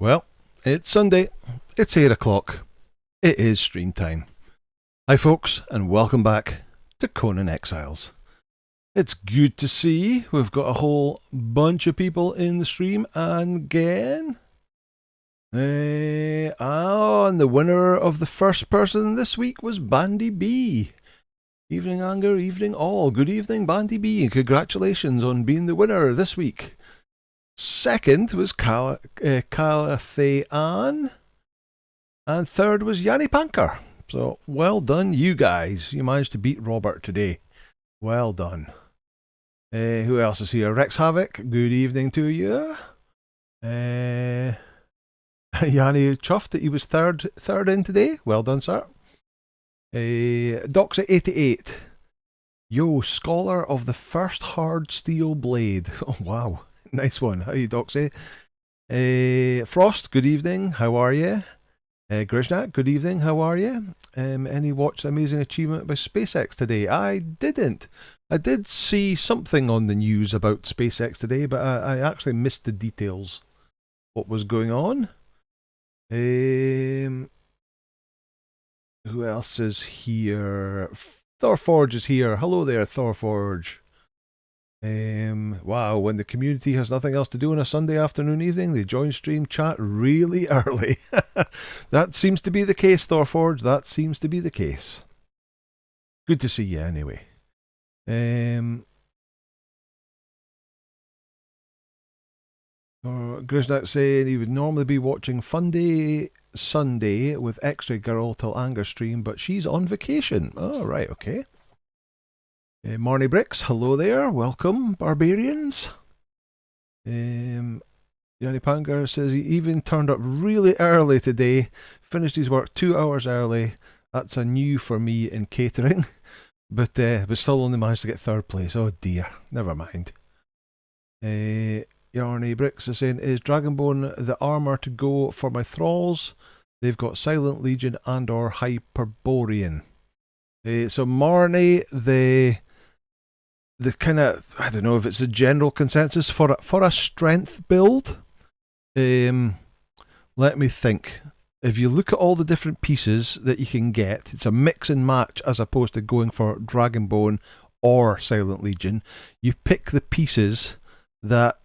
Well, it's Sunday, it's 8 o'clock, it is stream time. Hi folks, and welcome back to Conan Exiles. It's good to see we've got a whole bunch of people in the stream again. And the winner of the first person this week was Bandy B. Evening Anger, evening all. Good evening, Bandy B, and congratulations on being the winner this week. Second was Calathe Ann. And third was Yanni Panker. So, well done, you guys. You managed to beat Robert today. Well done. Who else is here? Rex Havoc, good evening to you. Yanni chuffed that he was third in today. Well done, sir. Doxa88. Yo, scholar of the first hard steel blade. Oh, wow. Nice one. How you, Doxy? Frost, good evening. How are you? Grishnak, good evening. How are you? Any watch amazing achievement by SpaceX today? I didn't. I did see something on the news about SpaceX today, but I actually missed the details. What was going on? Who else is here? Thorforge is here. Hello there, Thorforge. Wow, when the community has nothing else to do on a Sunday afternoon evening, they join stream chat really early. That seems to be the case, Thorforge. That seems to be the case. Good to see you anyway. Grisnak saying he would normally be watching Fun Day Sunday with X-Ray Girl till Anger stream, but she's on vacation. Oh, right, okay. Marnie Bricks, hello there, welcome, barbarians. Yanni Panger says he even turned up really early today, finished his work 2 hours early. That's a new for me in catering, but still only managed to get third place. Oh dear, never mind. Yarny Bricks is saying, is Dragonbone the armour to go for my thralls? They've got Silent Legion and or Hyperborean. So Marnie, the kind of, I don't know if it's a general consensus for a strength build. Let me think. If you look at all the different pieces that you can get, it's a mix and match as opposed to going for Dragonbone or Silent Legion. You pick the pieces that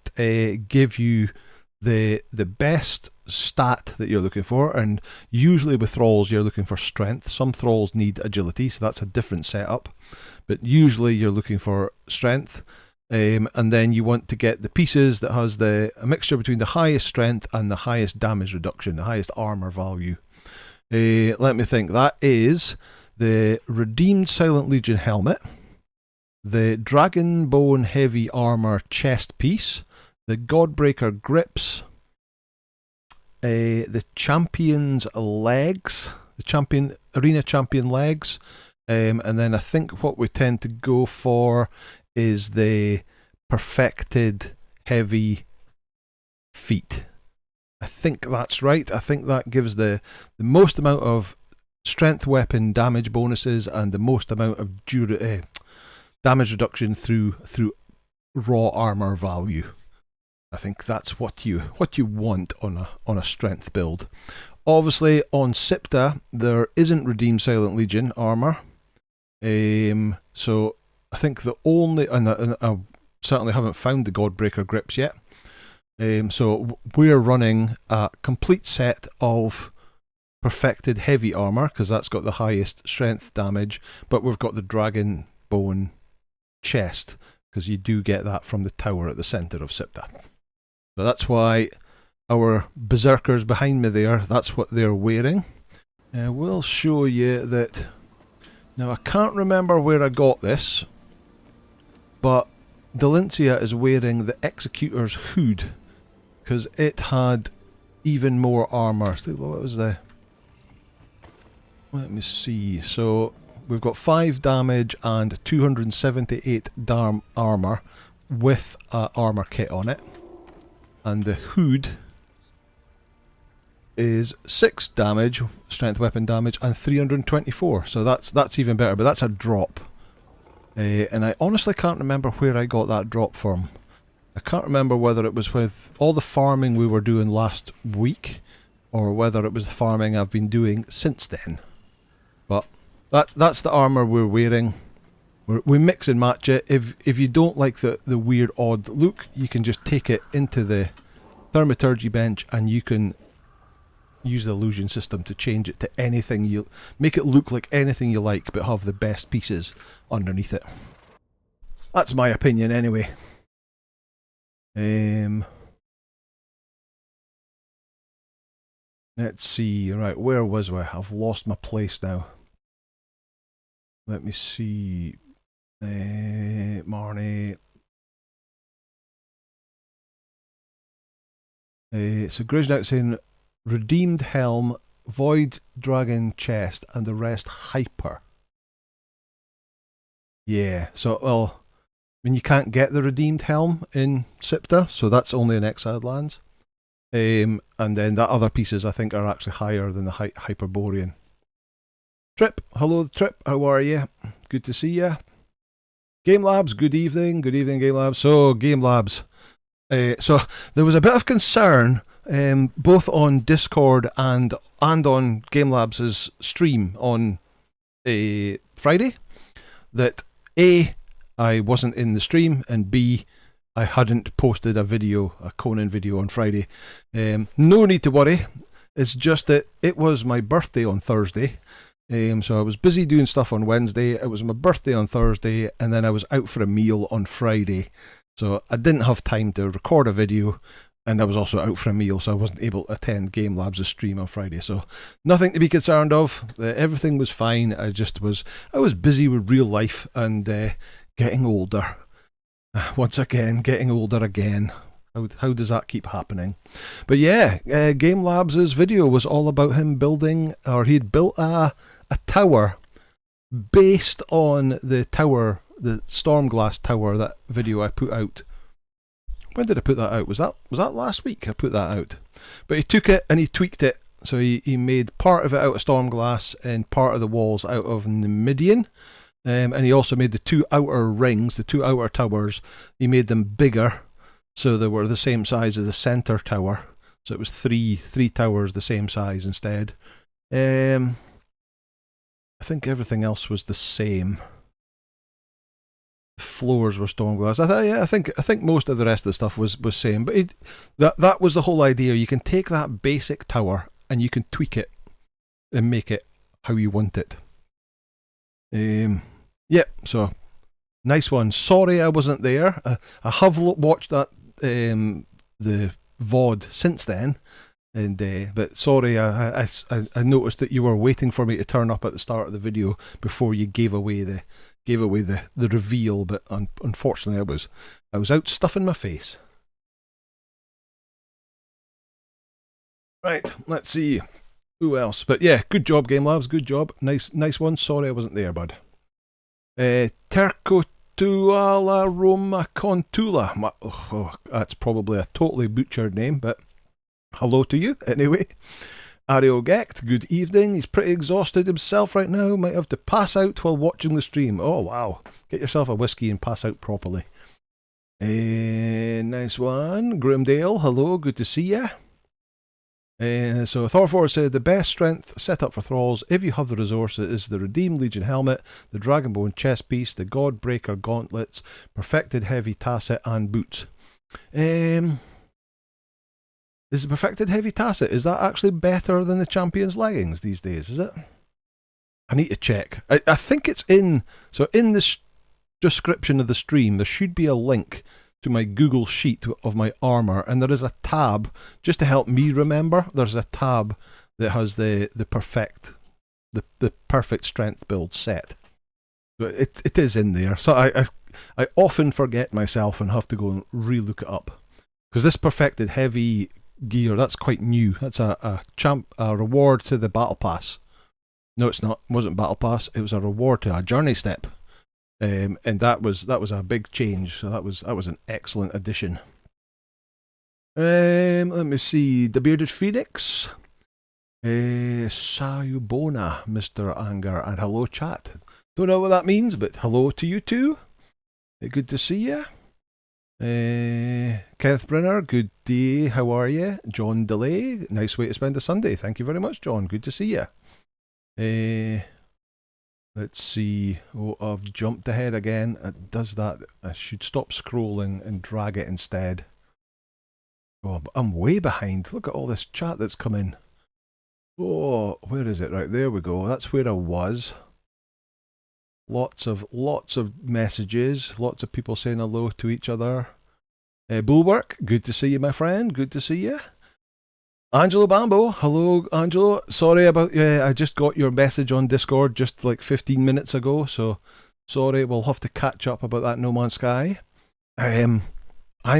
give you the best stat that you're looking for, and usually with thralls you're looking for strength. Some thralls need agility, so that's a different setup, but usually you're looking for strength, and then you want to get the pieces that has a mixture between the highest strength and the highest damage reduction, the highest armor value. Let me think. That is the Redeemed Silent Legion helmet, the Dragonbone heavy armor chest piece, the Godbreaker grips, the champion's legs, the arena champion legs, and then I think what we tend to go for is the perfected heavy feet. I think that's right. I think that gives the most amount of strength weapon damage bonuses and the most amount of damage reduction through raw armor value. I think that's what you want on a strength build. Obviously on Siptah there isn't Redeemed Silent Legion armor, so I think the only, and I certainly haven't found the Godbreaker grips yet. So we're running a complete set of perfected heavy armor because that's got the highest strength damage, but we've got the Dragonbone chest because you do get that from the tower at the centre of Siptah. So that's why our berserkers behind me there, that's what they're wearing. We'll show you that. Now I can't remember where I got this, but Delincia is wearing the Executor's hood because it had even more armour. What was the... Let me see. So we've got 5 damage and 278 armour with an armour kit on it. And the hood is 6 damage, strength weapon damage, and 324. So that's even better, but that's a drop. And I honestly can't remember where I got that drop from. I can't remember whether it was with all the farming we were doing last week or whether it was the farming I've been doing since then. But that's the armour we're wearing. We mix and match it. If you don't like the weird odd look, you can just take it into the thaumaturgy bench and you can use the illusion system to change it to anything you make it look like anything you like, but have the best pieces underneath it. That's my opinion anyway. Let's see. Right, where was I? I've lost my place now. Let me see. Marnie. So Griznout saying redeemed helm, void dragon chest, and the rest hyper. Yeah. So well, I mean you can't get the redeemed helm in Siptah, so that's only in Exiled Lands. And then the other pieces I think are actually higher than the Hyperborean. Trip, hello Trip, how are you? Good to see you. Game Labs, good evening Game Labs. So Game Labs, so there was a bit of concern both on Discord and on Game Labs' stream on Friday that A, I wasn't in the stream, and B, I hadn't posted a Conan video on Friday. No need to worry. It's just that it was my birthday on Thursday. So I was busy doing stuff on Wednesday. It was my birthday on Thursday, and then I was out for a meal on Friday. So I didn't have time to record a video, and I was also out for a meal, so I wasn't able to attend Game Labs' stream on Friday. So nothing to be concerned of. Everything was fine. I was busy with real life and getting older. Once again, getting older again. How does that keep happening? But yeah, Game Labs' video was all about him building, or he'd built a tower based on the tower, the Stormglass tower, that video I put out. When did I put that out? Was that last week I put that out? But he took it and he tweaked it. So he made part of it out of Stormglass and part of the walls out of Nemedian. And he also made the two outer rings, the two outer towers, he made them bigger, so they were the same size as the centre tower. So it was three towers the same size instead. I think everything else was the same. The floors were Stormglass. I think most of the rest of the stuff was same. But that was the whole idea. You can take that basic tower and you can tweak it and make it how you want it. Yeah, so nice one. Sorry I wasn't there. I have watched that the VOD since then, and but sorry, I noticed that you were waiting for me to turn up at the start of the video before you gave away the reveal. But unfortunately, I was out stuffing my face. Right, let's see who else. But yeah, good job, Game Labs. Good job. Nice one. Sorry I wasn't there, bud. Tercotuala Roma Contula. Oh, that's probably a totally butchered name, but hello to you anyway. Ariogect, good evening. He's pretty exhausted himself right now. Might have to pass out while watching the stream. Oh wow. Get yourself a whiskey and pass out properly. Nice one. Grimdale, hello, good to see ya. So Thorford said the best strength set up for thralls, if you have the resources, is the Redeemed Legion helmet, the Dragonbone chest piece, the Godbreaker gauntlets, perfected heavy tasset, and boots. Is the perfected heavy tasset, is that actually better than the champion's leggings these days, is it? I need to check. I think it's in this description of the stream there should be a link to my Google sheet of my armour, and there is a tab, just to help me remember, there's a tab that has the perfect strength build set. But it is in there. So I often forget myself and have to go and re-look it up. Because this perfected heavy gear, that's quite new. That's a reward to the battle pass. No, it's not. It wasn't battle pass. It was a reward to a journey step. And that was a big change. So that was an excellent addition. Let me see. The Bearded Phoenix. Sayubona, Mr. Anger, and hello chat. Don't know what that means, but hello to you too. Good to see you. Kenneth Brenner, good day, how are you? John Delay, nice way to spend a Sunday. Thank you very much, John, good to see you. Let's see. Oh, I've jumped ahead again. It does that. I should stop scrolling and drag it instead. Oh, but I'm way behind. Look at all this chat that's come in. Oh, where is it? Right, there we go. That's where I was. Lots of messages. Lots of people saying hello to each other. Bulwark, good to see you, my friend. Good to see you. Angelo Bambo, hello Angelo. Sorry about I just got your message on Discord just like 15 minutes ago, so sorry, we'll have to catch up about that No Man's Sky. I'm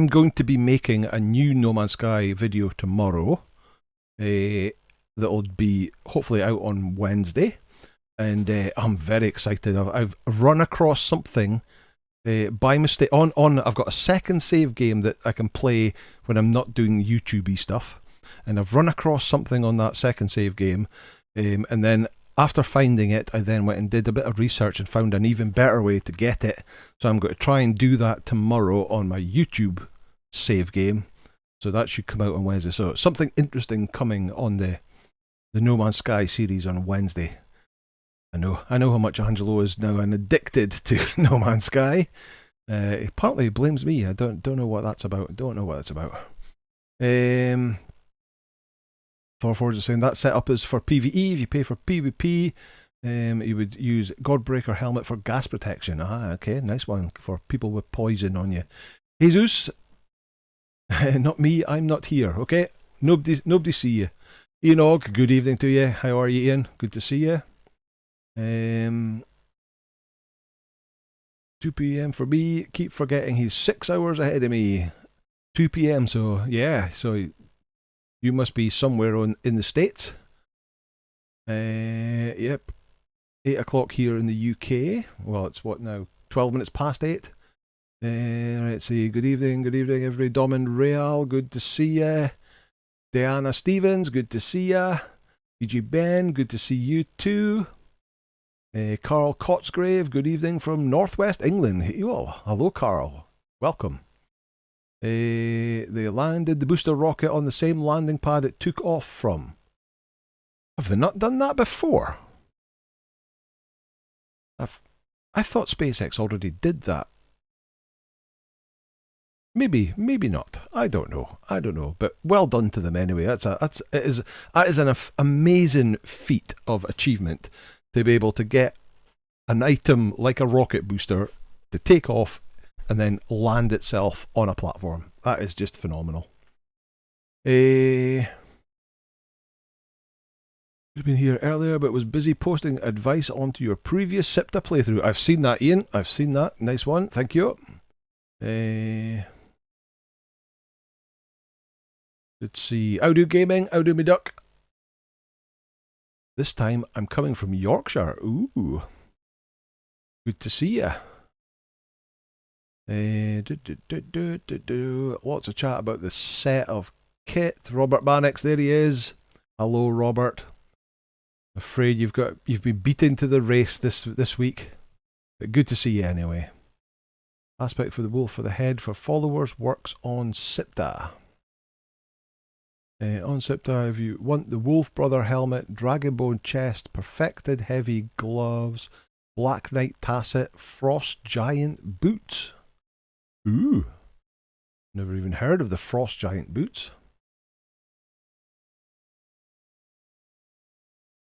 going to be making a new No Man's Sky video tomorrow. That'll be hopefully out on Wednesday, and I'm very excited. I've run across something by mistake on I've got a second save game that I can play when I'm not doing YouTubey stuff. And I've run across something on that second save game, and then after finding it, I then went and did a bit of research and found an even better way to get it. So I'm going to try and do that tomorrow on my YouTube save game. So that should come out on Wednesday. So something interesting coming on the No Man's Sky series on Wednesday. I know how much Angelo is now addicted to No Man's Sky. He partly blames me. I don't know what that's about. Thorforge is saying that setup is for PvE. If you pay for PvP, you would use Godbreaker helmet for gas protection. Ah, okay, nice one for people with poison on you. Jesus, not me. I'm not here. Okay, nobody see you. Ian Og, good evening to you. How are you, Ian? Good to see you. 2 p.m. for me. Keep forgetting he's 6 hours ahead of me. 2 p.m. So yeah, so. You must be somewhere in the States. Yep. 8 o'clock here in the UK. Well, it's what now? 12 minutes past 8. Let's see. Good evening, everybody. Domin Real, good to see ya. Diana Stevens, good to see ya. PG Ben, good to see you too. Carl Cotsgrave, good evening from Northwest England. Oh, hello, Carl. Welcome. They landed the booster rocket on the same landing pad it took off from. Have they not done that before? I thought SpaceX already did that. Maybe not. I don't know. But well done to them anyway. That is an amazing feat of achievement to be able to get an item like a rocket booster to take off and then land itself on a platform. That is just phenomenal. You've been here earlier, but was busy posting advice onto your previous Siptah playthrough. I've seen that, Ian. I've seen that. Nice one. Thank you. Let's see. How do gaming? How do me duck? This time I'm coming from Yorkshire. Ooh. Good to see ya. Lots of chat about the set of kit. Robert Bannock's, there he is. Hello, Robert. Afraid you've been beaten to the race this week, but good to see you anyway. Aspect for the wolf for the head for followers works on Siptah. On Siptah, if you want the Wolf Brother helmet, Dragonbone chest, perfected heavy gloves, Black Knight tasset, Frost Giant boots. Ooh, never even heard of the Frost Giant boots.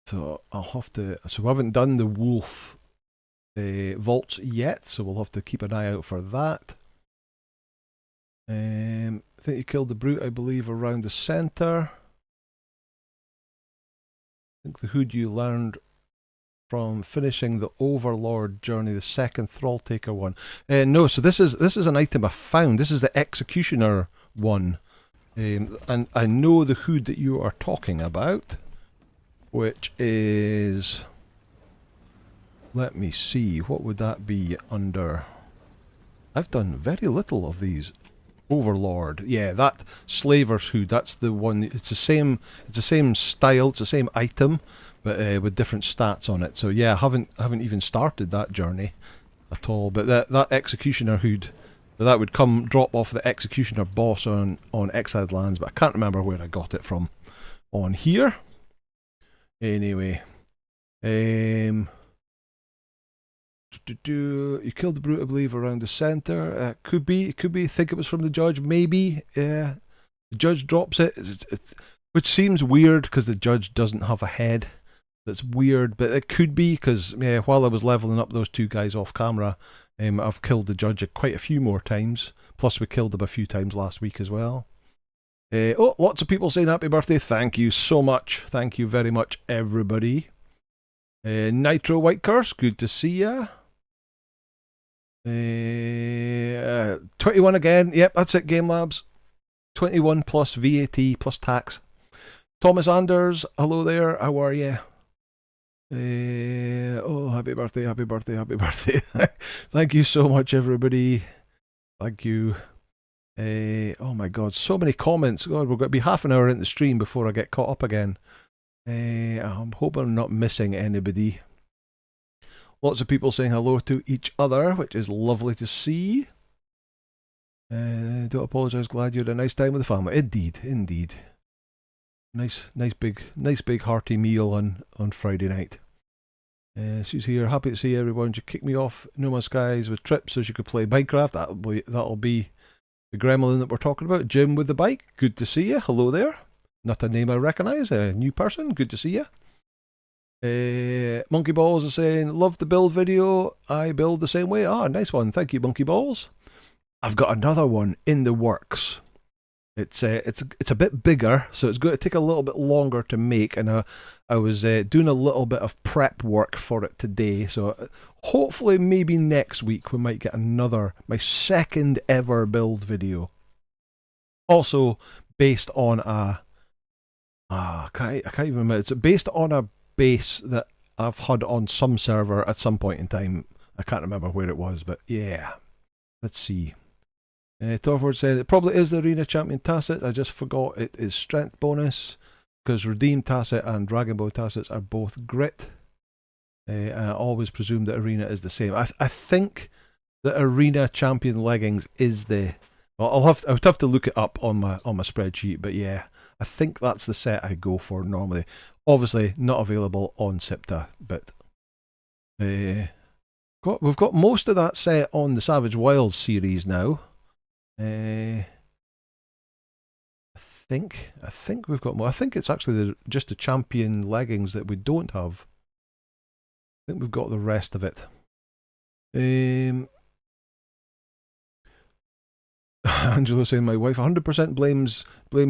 So I'll have to. So we haven't done the wolf vaults yet, so we'll have to keep an eye out for that. I think you killed the brute, I believe, around the centre. I think the hood you learned from finishing the Overlord journey, the second Thrall Taker one. No, so this is an item I found. This is the Executioner one, and I know the hood that you are talking about, which is. Let me see. What would that be under? I've done very little of these. Overlord, yeah, that Slaver's hood. That's the one. It's the same. It's the same style. It's the same item, but with different stats on it. So yeah, I haven't even started that journey at all. But that Executioner hood So that would drop off the Executioner boss on Exiled Lands, but I can't remember where I got it from on here. Anyway. You killed the brute, I believe, around the centre. Could be. Think it was from the judge, maybe. The judge drops it, which seems weird because the judge doesn't have a head. That's weird, but it could be because while I was leveling up those two guys off camera, I've killed the judge quite a few more times. Plus, we killed him a few times last week as well. Oh, lots of people saying happy birthday. Thank you so much. Thank you very much, everybody. Nitro White Curse, good to see ya. 21 again. Yep, that's it, Game Labs. 21 plus VAT plus tax. Thomas Anders, hello there. How are you? Oh, happy birthday, happy birthday, happy birthday. Thank you so much, everybody. Thank you. Oh my God, so many comments. God, we're going to be half an hour in the stream before I get caught up again. I'm hoping I'm not missing anybody. Lots of people saying hello to each other, which is lovely to see. Don't apologise, glad you had a nice time with the family. Indeed, indeed. Nice big hearty meal on Friday night. She's here, happy to see everyone. You kicked me off No Man's Skies with trips so you could play Minecraft. That'll be the gremlin that we're talking about. Jim with the bike, good to see you. Hello there. Not a name I recognise, a new person, good to see you. Monkey Balls is saying, love the build video, I build the same way. Ah, nice one, thank you, Monkey Balls. I've got another one in the works. It's a bit bigger, so it's going to take a little bit longer to make, and I was doing a little bit of prep work for it today, so hopefully maybe next week we might get my second ever build video. Also based on I can't even remember. It's based on a base that I've had on some server at some point in time. I can't remember where it was, but yeah. Let's see. Torford said, it probably is the Arena Champion Tacit. I just forgot it is strength bonus, because Redeemed Tacit and Dragon Ball Tacits are both grit. And I always presume that Arena is the same. I think the Arena Champion leggings is the... Well, I would have to look it up on my spreadsheet, but yeah. I think that's the set I go for normally. Obviously, not available on Siptah, but we've got most of that set on the Savage Wilds series now. I think we've got more. I think it's actually just the champion leggings that we don't have. I think we've got the rest of it. Angelo saying, my wife 100% blames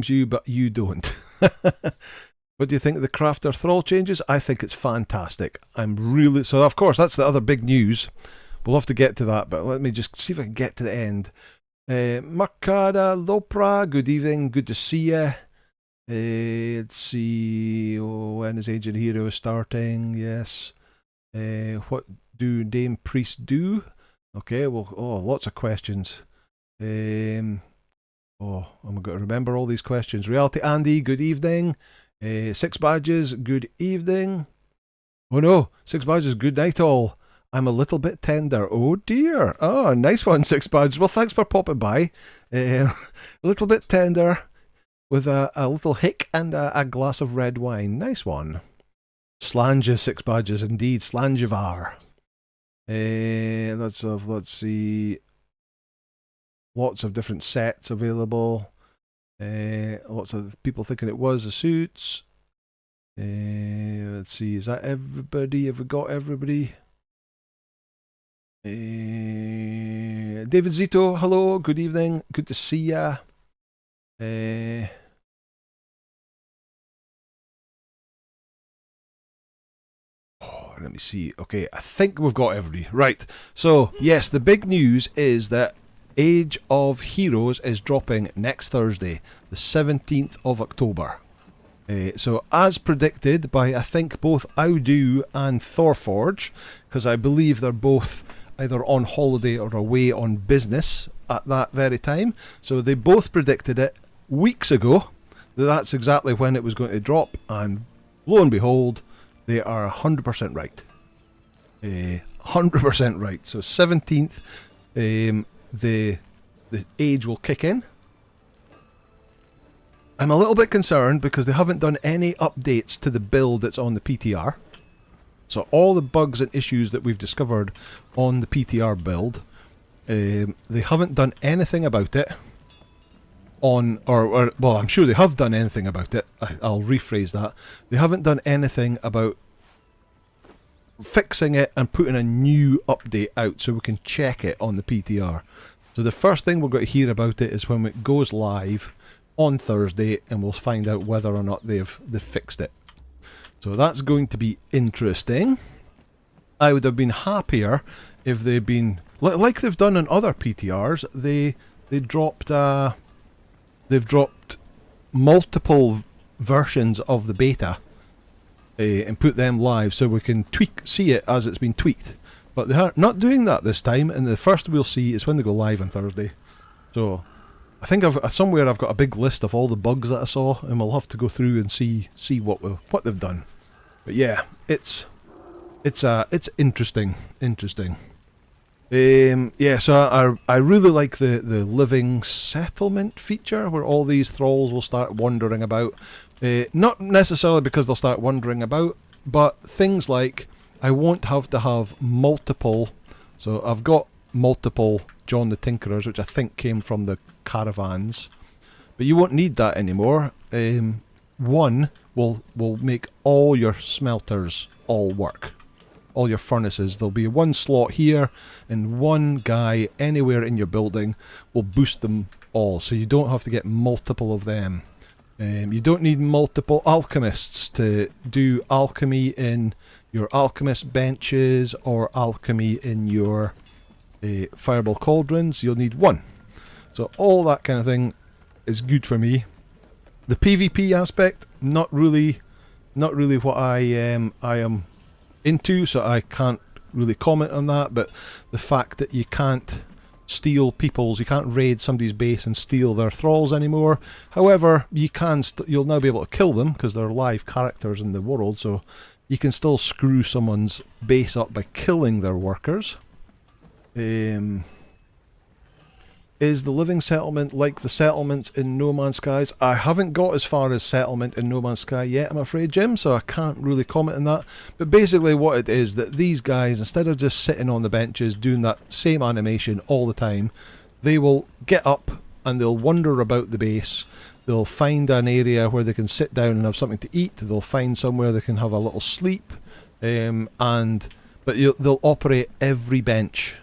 you, but you don't. What do you think of the Crafter Thrall changes? I think it's fantastic. So of course, that's the other big news. We'll have to get to that, but let me just see if I can get to the end. Mercada Lopra, good evening, good to see you. Let's see, when is Ancient Hero starting? Yes. What do Dame Priest do? Okay, well, lots of questions. I'm going to remember all these questions. Reality Andy, good evening. 6 Badges, good evening. Oh no, 6 Badges, good night all. I'm a little bit tender. Oh dear. Oh, nice one, 6 Badges. Well, thanks for popping by. A little bit tender with a little hick and a glass of red wine. Nice one. Slange 6 Badges, indeed. Slangevar. Let's see. Lots of different sets available. Lots of people thinking it was the suits. Let's see, is that everybody? Have we got everybody? David Zito, hello, good evening, good to see ya. Let me see. Okay, I think we've got everybody. Right, so yes, the big news is that Age of Heroes is dropping next Thursday, the 17th of October. So as predicted by, I think, both Audu and Thorforge, because I believe they're both either on holiday or away on business at that very time. So they both predicted it weeks ago, that's exactly when it was going to drop, and lo and behold, they are 100% right. 100% right. So 17th, the the age will kick in. I'm a little bit concerned because they haven't done any updates to the build that's on the PTR. So all the bugs and issues that we've discovered on the PTR build, they haven't done anything about it on, or well, I'm sure they have done anything about it. I'll rephrase that. They haven't done anything about fixing it and putting a new update out so we can check it on the PTR. So the first thing we're going to hear about it is when it goes live on Thursday, and we'll find out whether or not they've fixed it. So that's going to be interesting. I would have been happier if they'd been like they've done in other PTRs. They've dropped multiple versions of the beta and put them live so we can see it as it's been tweaked. But they're not doing that this time, and the first we'll see is when they go live on Thursday. So I think somewhere I've got a big list of all the bugs that I saw, and we'll have to go through and see what they've done. But yeah, it's interesting. Yeah, so I really like the living settlement feature where all these thralls will start wandering about. Not necessarily because they'll start wandering about, but things like I won't have to have multiple. So I've got multiple John the Tinkerers, which I think came from the caravans, but you won't need that anymore. One will make all your smelters all work. All your furnaces, there'll be one slot here, and one guy anywhere in your building will boost them all, so you don't have to get multiple of them. You don't need multiple alchemists to do alchemy in your alchemist benches or alchemy in your fireball cauldrons. You'll need one. So all that kind of thing is good for me. The PvP aspect, not really what I am into, so I can't really comment on that. But the fact that you can't steal you can't raid somebody's base and steal their thralls anymore. However, you can you'll now be able to kill them because they're live characters in the world, so you can still screw someone's base up by killing their workers. Is the living settlement like the settlements in No Man's Skies? I haven't got as far as settlement in No Man's Sky yet, I'm afraid, Jim, so I can't really comment on that. But basically what it is, that these guys, instead of just sitting on the benches doing that same animation all the time, they will get up and they'll wander about the base. They'll find an area where they can sit down and have something to eat. They'll find somewhere they can have a little sleep. But they'll operate every bench.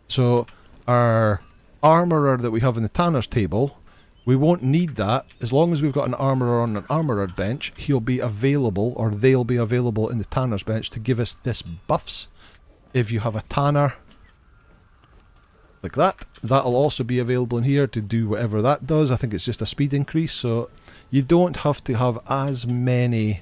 So our armourer that we have in the tanner's table, we won't need that. As long as we've got an armourer on an armoured bench, he'll be available, or they'll be available in the tanner's bench to give us this buffs. If you have a tanner like that, that'll also be available in here to do whatever that does. I think it's just a speed increase, so you don't have to have as many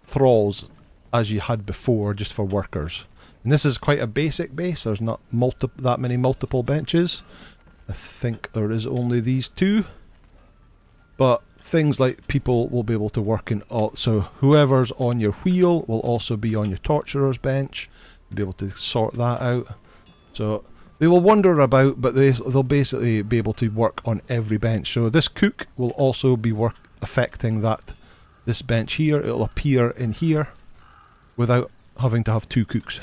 thralls as you had before just for workers. And this is quite a basic base. There's not that many multiple benches. I think there is only these two. But things like people will be able to work in all. So whoever's on your wheel will also be on your torturer's bench. You'll be able to sort that out. So they will wander about, but they'll basically be able to work on every bench. So this cook will also be affecting this bench here. It'll appear in here without having to have two cooks.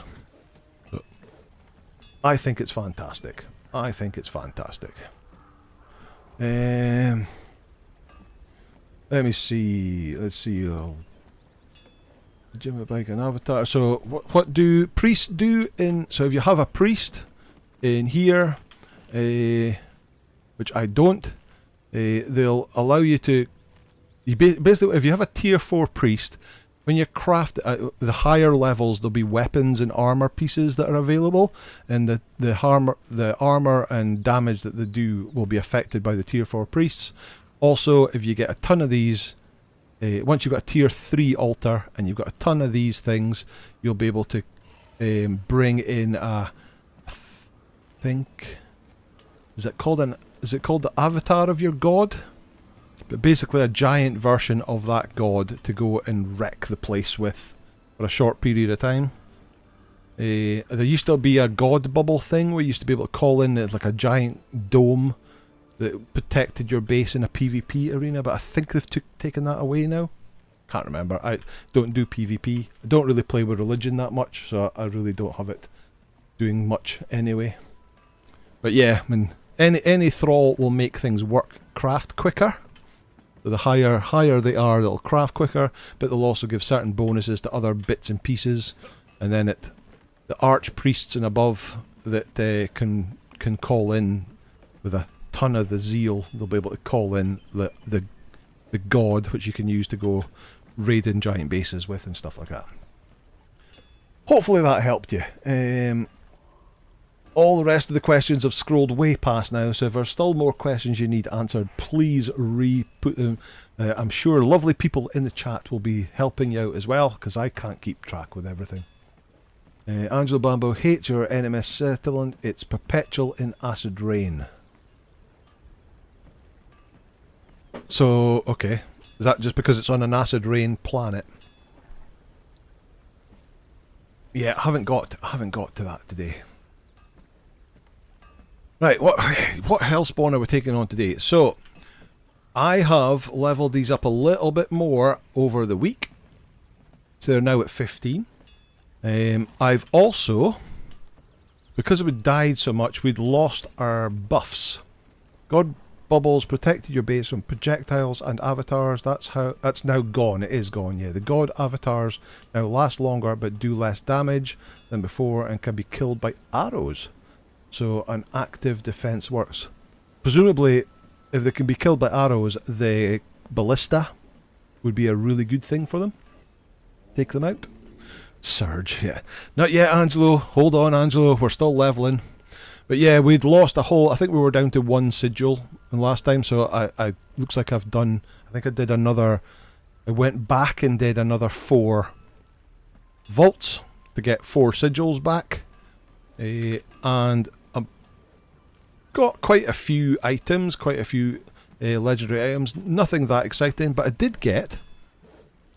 I think it's fantastic. Let me see. Let's see. Gym, bike, and avatar. So what do priests do in? So if you have a priest in here, which I don't, they'll allow you to. Basically, if you have a tier 4 priest, when you craft the higher levels, there'll be weapons and armor pieces that are available, and the armor and damage that they do will be affected by the tier 4 priests. Also, if you get a ton of these, once you've got a tier 3 altar and you've got a ton of these things, you'll be able to bring in I think, is it called the avatar of your god? But basically a giant version of that god to go and wreck the place with for a short period of time. There used to be a god bubble thing where you used to be able to call in like a giant dome that protected your base in a PvP arena, but I think they've taken that away now. Can't remember. I don't do PvP. I don't really play with religion that much, so I really don't have it doing much anyway. But yeah, I mean, any thrall will make things craft quicker. So the higher they are, they'll craft quicker, but they'll also give certain bonuses to other bits and pieces. And then the archpriests and above that can call in with a ton of the zeal, they'll be able to call in the god, which you can use to go raiding giant bases with and stuff like that. Hopefully that helped you. All the rest of the questions have scrolled way past now, so if there's still more questions you need answered, please re-put them. I'm sure lovely people in the chat will be helping you out as well, because I can't keep track with everything. Angelo Bambo hates your NMS settlement. It's perpetual in acid rain. So, okay. Is that just because it's on an acid rain planet? Yeah, I haven't got to that today. Right, what hellspawn are we taking on today? So, I have leveled these up a little bit more over the week. So they're now at 15. I've also, because we died so much, we'd lost our buffs. God Bubbles protected your base from projectiles and avatars. That's now gone. It is gone, yeah. The god avatars now last longer but do less damage than before and can be killed by arrows. So an active defense works. Presumably, if they can be killed by arrows, the ballista would be a really good thing for them. Take them out. Surge, yeah. Not yet, Angelo. Hold on, Angelo. We're still leveling. But yeah, we'd lost a whole... I think we were down to 1 sigil last time, so I looks like I've done... I think I did another... I went back and did another 4 vaults to get 4 sigils back. And I've got quite a few items, quite a few legendary items. Nothing that exciting, but I did get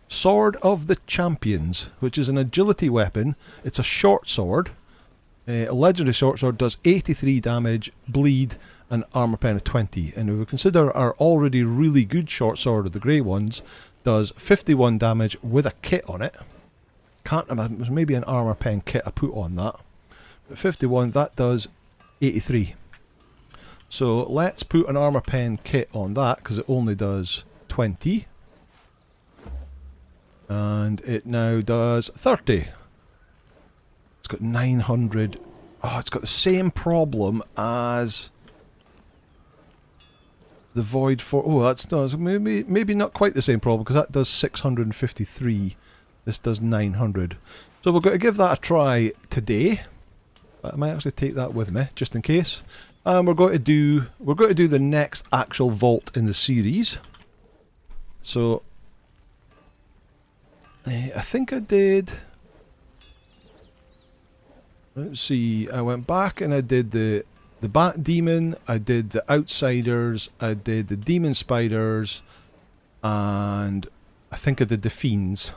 Sword of the Champions, which is an agility weapon. It's a short sword. A legendary short sword does 83 damage, bleed, and armor pen of 20. And if we consider our already really good short sword of the grey ones, does 51 damage with a kit on it. Can't imagine, there's maybe an armor pen kit I put on that. But 51, that does 83. So let's put an armor pen kit on that, because it only does 20. And it now does 30. It's got 900. Oh, it's got the same problem as the Void for. Oh, that's no, maybe not quite the same problem, because that does 653. This does 900. So we're going to give that a try today. But I might actually take that with me just in case. And we're going to do the next actual vault in the series. So I think I did. Let's see, I went back and I did the Bat Demon, I did the Outsiders, I did the Demon Spiders, and I think I did the Fiends.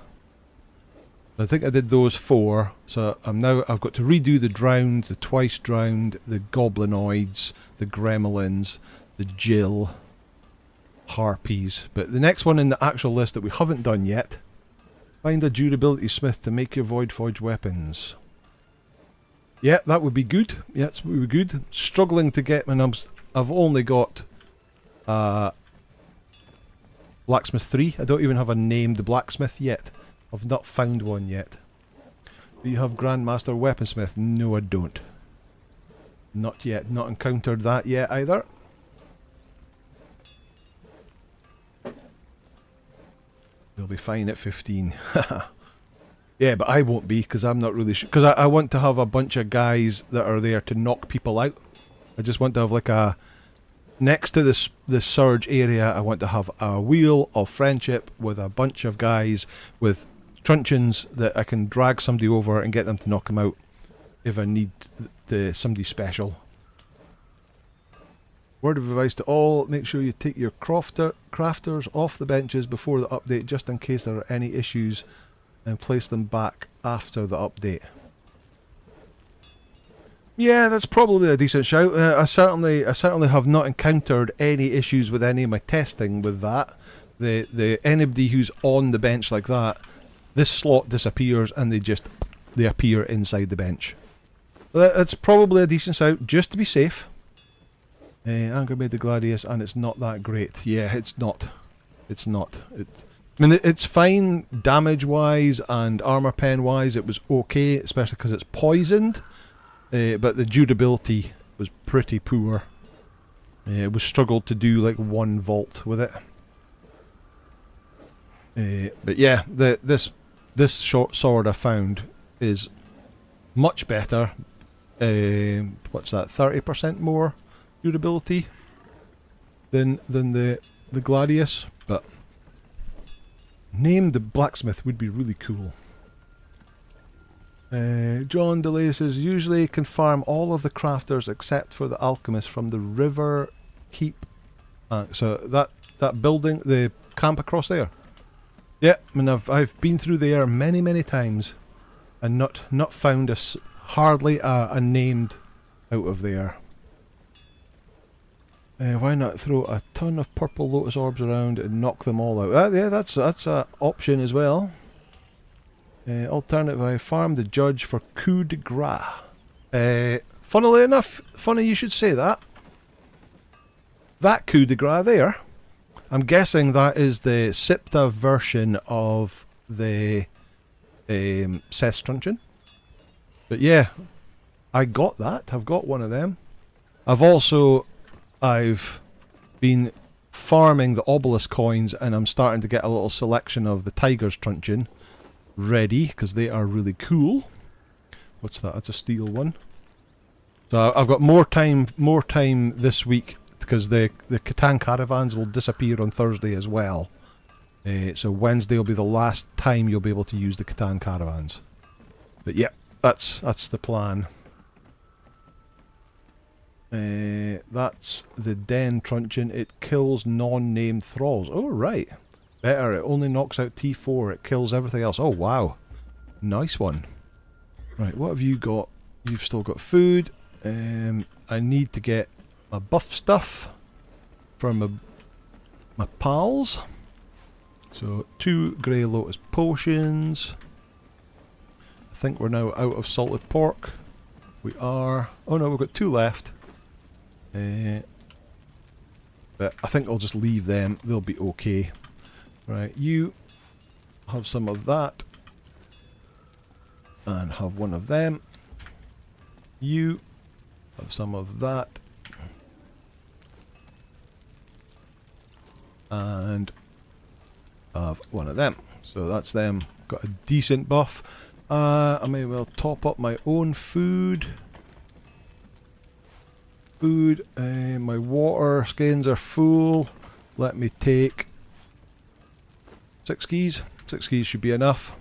I think I did those 4, so I've got to redo the Drowned, the Twice Drowned, the Goblinoids, the Gremlins, the Jill, Harpies. But the next one in the actual list that we haven't done yet, find a durability smith to make your Void Forge weapons. Yeah, that would be good. Yeah, that would be good. Struggling to get, and I've only got Blacksmith 3. I don't even have a named blacksmith yet. I've not found one yet. Do you have Grandmaster Weaponsmith? No, I don't. Not yet. Not encountered that yet either. They'll be fine at 15. Yeah, but I won't be, because I'm not really sure. Because I want to have a bunch of guys that are there to knock people out. I just want to have like a... Next to this surge area, I want to have a wheel of friendship with a bunch of guys with truncheons that I can drag somebody over and get them to knock them out if I need somebody special. Word of advice to all, make sure you take your crafters off the benches before the update, just in case there are any issues, and place them back after the update. Yeah, that's probably a decent shout. I certainly have not encountered any issues with any of my testing with that. The anybody who's on the bench like that, this slot disappears and they appear inside the bench. That's probably a decent shout, just to be safe. Anger made the Gladius, and it's not that great. Yeah, it's not. It's not. It's fine damage-wise and armor pen-wise. It was okay, especially because it's poisoned. But the durability was pretty poor. It was struggled to do like one vault with it. But yeah, this short sword I found is much better. What's that? 30% more durability than the Gladius. But name the blacksmith would be really cool. John DeLay says, usually can farm all of the crafters except for the alchemist from the river keep. So that building, the camp across there. Yeah, I mean I've been through there many times, and not found hardly a named out of there. Why not throw a ton of purple lotus orbs around and knock them all out? Yeah, that's an option as well. Alternative, I farm the judge for coup de grace. Funnily enough, funny you should say that. That coup de grace there, I'm guessing that is the Siptah version of the Cess Truncheon. But yeah, I got that. I've got one of them. I've been farming the obelisk coins, and I'm starting to get a little selection of the Tiger's Truncheon ready, because they are really cool. What's that? That's a steel one. So I've got more time this week, because the Catan caravans will disappear on Thursday as well. So Wednesday will be the last time you'll be able to use the Catan caravans. But yeah, that's the plan. That's the Den Truncheon. It kills non-named thralls. Oh right. Better, it only knocks out T4, it kills everything else. Oh wow, nice one. Right, what have you got? You've still got food. I need to get my buff stuff from my pals. So 2 Grey Lotus potions. I think we're now out of salted pork. We are. Oh no, we've got 2 left. But I think I'll just leave them, they'll be okay. Right, you have some of that, and have one of them. You have some of that, and have one of them. So that's them. Got a decent buff. I may well top up my own food. My water skins are full. Let me take 6 keys. 6 keys should be enough.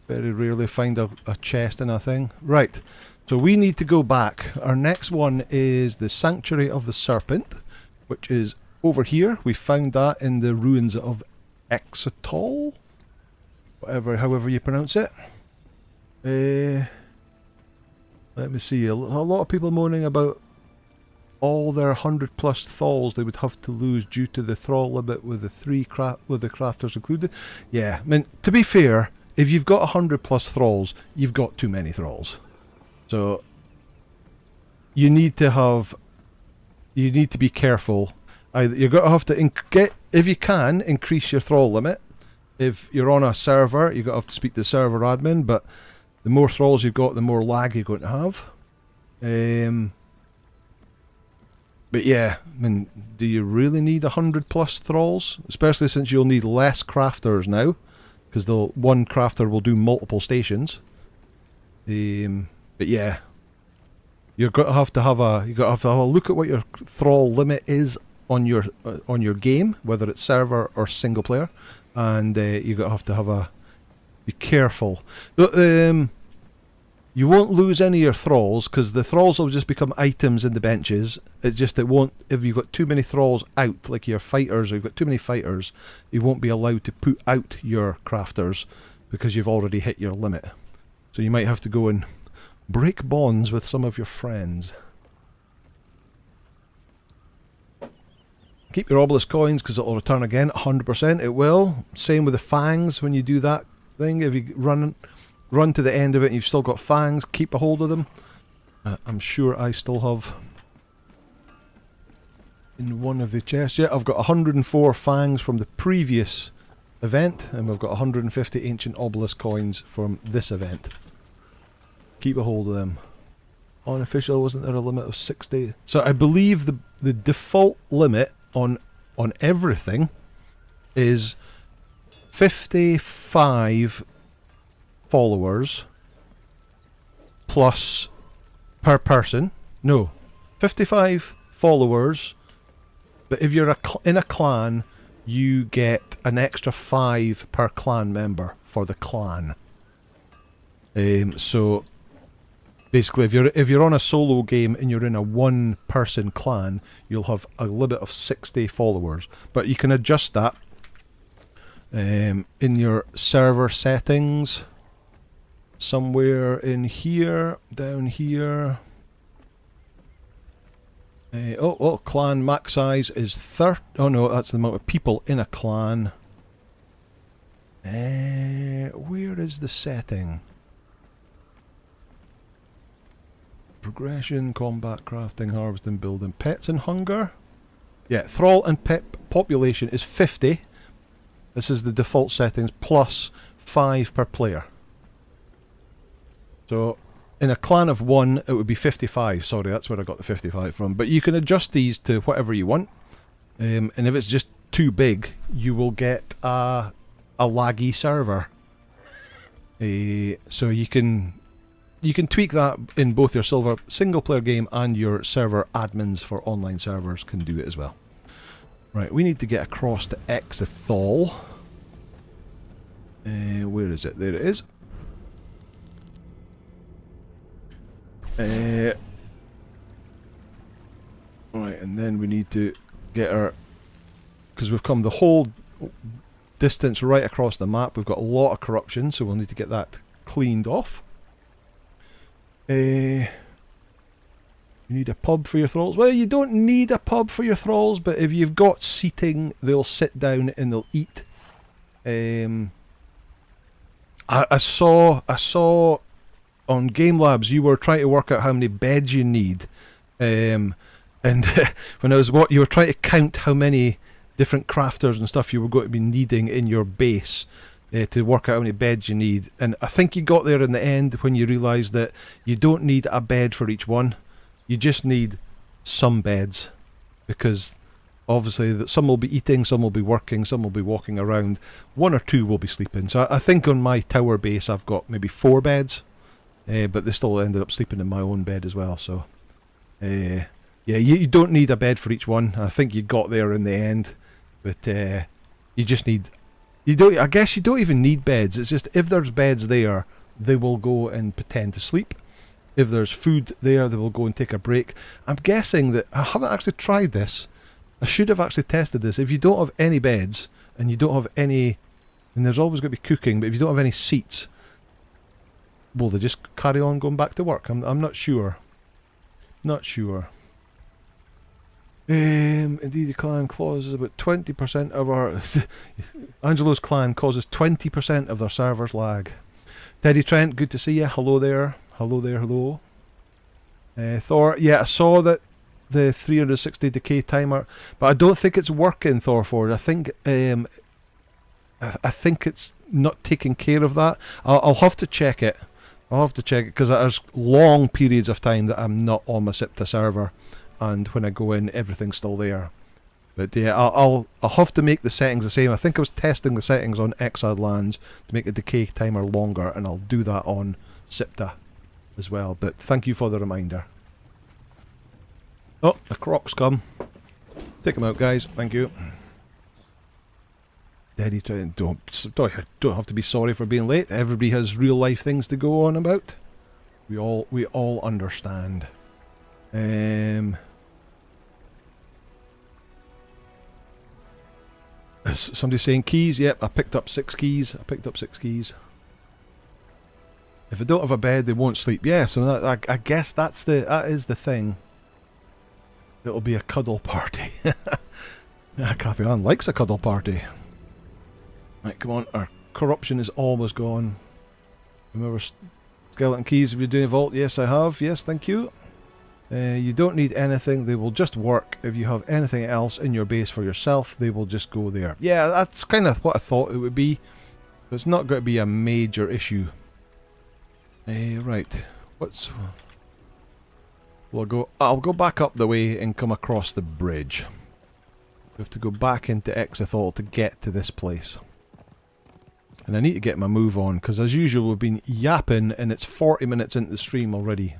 Very rarely find a chest in a thing. Right, so we need to go back. Our next one is the Sanctuary of the Serpent, which is over here. We found that in the ruins of Exotol, however you pronounce it. Let me see. A lot of people moaning about all their 100+ thralls they would have to lose due to the thrall limit with the crafters included. Yeah, I mean, to be fair, if you've got 100+ thralls, you've got too many thralls. So you need to be careful. You're going to have to if you can, increase your thrall limit. If you're on a server, you're going to have to speak to the server admin, but the more thralls you've got, the more lag you're going to have. But yeah, I mean, do you really need 100+ thralls? Especially since you'll need less crafters now, because one crafter will do multiple stations. But yeah, you're going to have to have a look at what your thrall limit is on your game, whether it's server or single player, and you're going to have be careful. But you won't lose any of your thralls, because the thralls will just become items in the benches. It won't, if you've got too many thralls out, like your fighters, or you've got too many fighters, you won't be allowed to put out your crafters, because you've already hit your limit. So you might have to go and Break bonds with some of your friends. Keep your obelisk coins because it'll return again. 100% it will. Same with the fangs when you do that thing. If you run to the end of it and you've still got fangs, keep a hold of them. I'm sure I still have in one of the chests. Yeah, I've got 104 fangs from the previous event, and we've got 150 ancient obelisk coins from this event. Keep a hold of them. Unofficial, wasn't there a limit of 60? So I believe the default limit on everything is 55 followers plus per person. No, 55 followers, but if you're in a clan, you get an extra 5 per clan member for the clan. So basically, if you're on a solo game and you're in a one-person clan, you'll have a limit of 60 followers. But you can adjust that in your server settings. Somewhere in here, down here. Clan max size is 30. Oh no, that's the amount of people in a clan. Where is the setting? Progression, combat, crafting, harvesting, building, pets and hunger. Yeah, thrall and pet population is 50. This is the default settings plus 5 per player. So in a clan of 1 it would be 55. Sorry, that's where I got the 55 from. But you can adjust these to whatever you want. And if it's just too big, you will get a laggy server. So you can tweak that in both your silver single player game, and your server admins for online servers can do it as well. Right, we need to get across to Exithol. Where is it? There it is. Right, and then we need to get our... because we've come the whole distance right across the map. We've got a lot of corruption, so we'll need to get that cleaned off. You need a pub for your thralls. Well, you don't need a pub for your thralls, but if you've got seating, they'll sit down and they'll eat. I saw on Game Labs you were trying to work out how many beds you need, and when you were trying to count how many different crafters and stuff you were going to be needing in your base. To work out how many beds you need, and I think you got there in the end when you realised that you don't need a bed for each one, you just need some beds, because obviously that some will be eating, some will be working, some will be walking around, 1 or 2 will be sleeping. So I think on my tower base I've got maybe 4 beds, but they still ended up sleeping in my own bed as well. So yeah, you don't need a bed for each one. I think you got there in the end, but you just need... I guess you don't even need beds. It's just if there's beds there, they will go and pretend to sleep. If there's food there, they will go and take a break. I'm guessing that... I haven't actually tried this. I should have actually tested this. If you don't have any beds, and you don't have any... and there's always going to be cooking, but if you don't have any seats, will they just carry on going back to work? I'm not sure. Not sure. Indeed, the clan causes about 20% of our... Angelo's clan causes 20% of their servers lag. Teddy Trent, good to see you. Hello there. Hello there, hello. Thor, yeah, I saw that the 360 decay timer, but I don't think it's working, Thorford. I think it's not taking care of that. I'll have to check it. I'll have to check it, because there's long periods of time that I'm not on my Siptah server, and when I go in, everything's still there. But yeah, I'll have to make the settings the same. I think I was testing the settings on Exiled Lands to make the decay timer longer, and I'll do that on Siptah as well. But thank you for the reminder. Oh, the crocs come. Take them out, guys. Thank you. Daddy, don't have to be sorry for being late. Everybody has real life things to go on about. We all understand. Somebody saying keys. Yep, I picked up 6 keys. If they don't have a bed, they won't sleep. Yeah, so I guess that is the thing. It'll be a cuddle party. Yeah, Cathy Ann likes a cuddle party. Right, come on. Our corruption is almost gone. Remember skeleton keys? Have you doing vault? Yes, I have. Yes, thank you. You don't need anything. They will just work. If you have anything else in your base for yourself, they will just go there. Yeah, that's kind of what I thought it would be. It's not going to be a major issue. Right. I'll go back up the way and come across the bridge. We have to go back into Exithal to get to this place. And I need to get my move on, because as usual we've been yapping and it's 40 minutes into the stream already.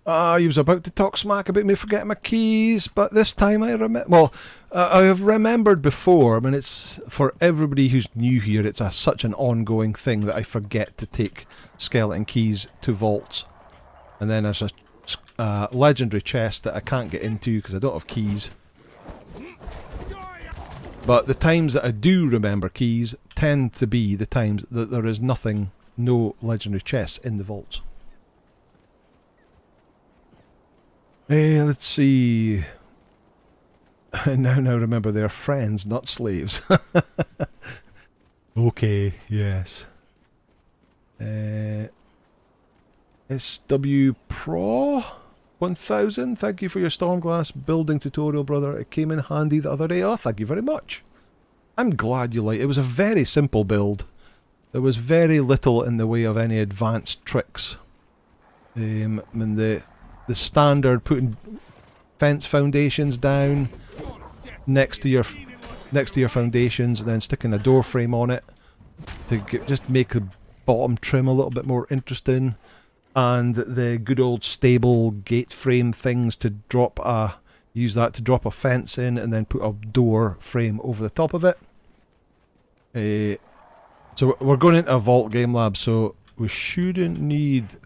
You was about to talk smack about me forgetting my keys, but this time I remember. Well, I have remembered before. I mean, it's for everybody who's new here. It's such an ongoing thing that I forget to take skeleton keys to vaults, and then there's a legendary chest that I can't get into because I don't have keys. But the times that I do remember keys tend to be the times that there is no legendary chests in the vaults. Let's see. Now remember they're friends, not slaves. Okay, yes. SW Pro 1000, thank you for your Stormglass building tutorial, brother. It came in handy the other day. Oh, thank you very much. I'm glad you like it. It was a very simple build. There was very little in the way of any advanced tricks. I mean, the standard putting fence foundations down next to your foundations and then sticking a door frame on it to just make the bottom trim a little bit more interesting, and the good old stable gate frame things to use that to drop a fence in and then put a door frame over the top of it. So we're going into a vault game lab, so we shouldn't need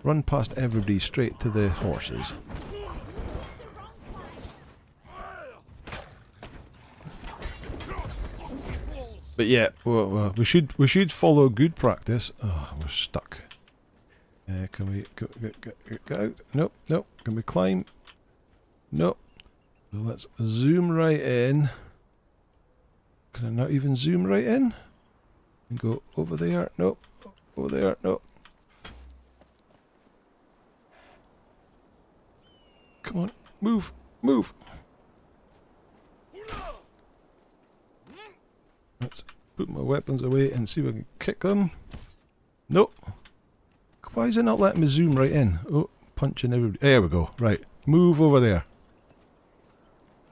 run past everybody straight to the horses. But yeah, well, we should follow good practice. Oh, we're stuck. Can we get out? Nope, nope. Can we climb? Nope. So let's zoom right in. Can I not even zoom right in? And go over there? Nope. Over there? Nope. Come on, move, move. Let's put my weapons away and see if I can kick them. Nope. Why is it not letting me zoom right in? Oh, punching everybody. There we go. Right, move over there.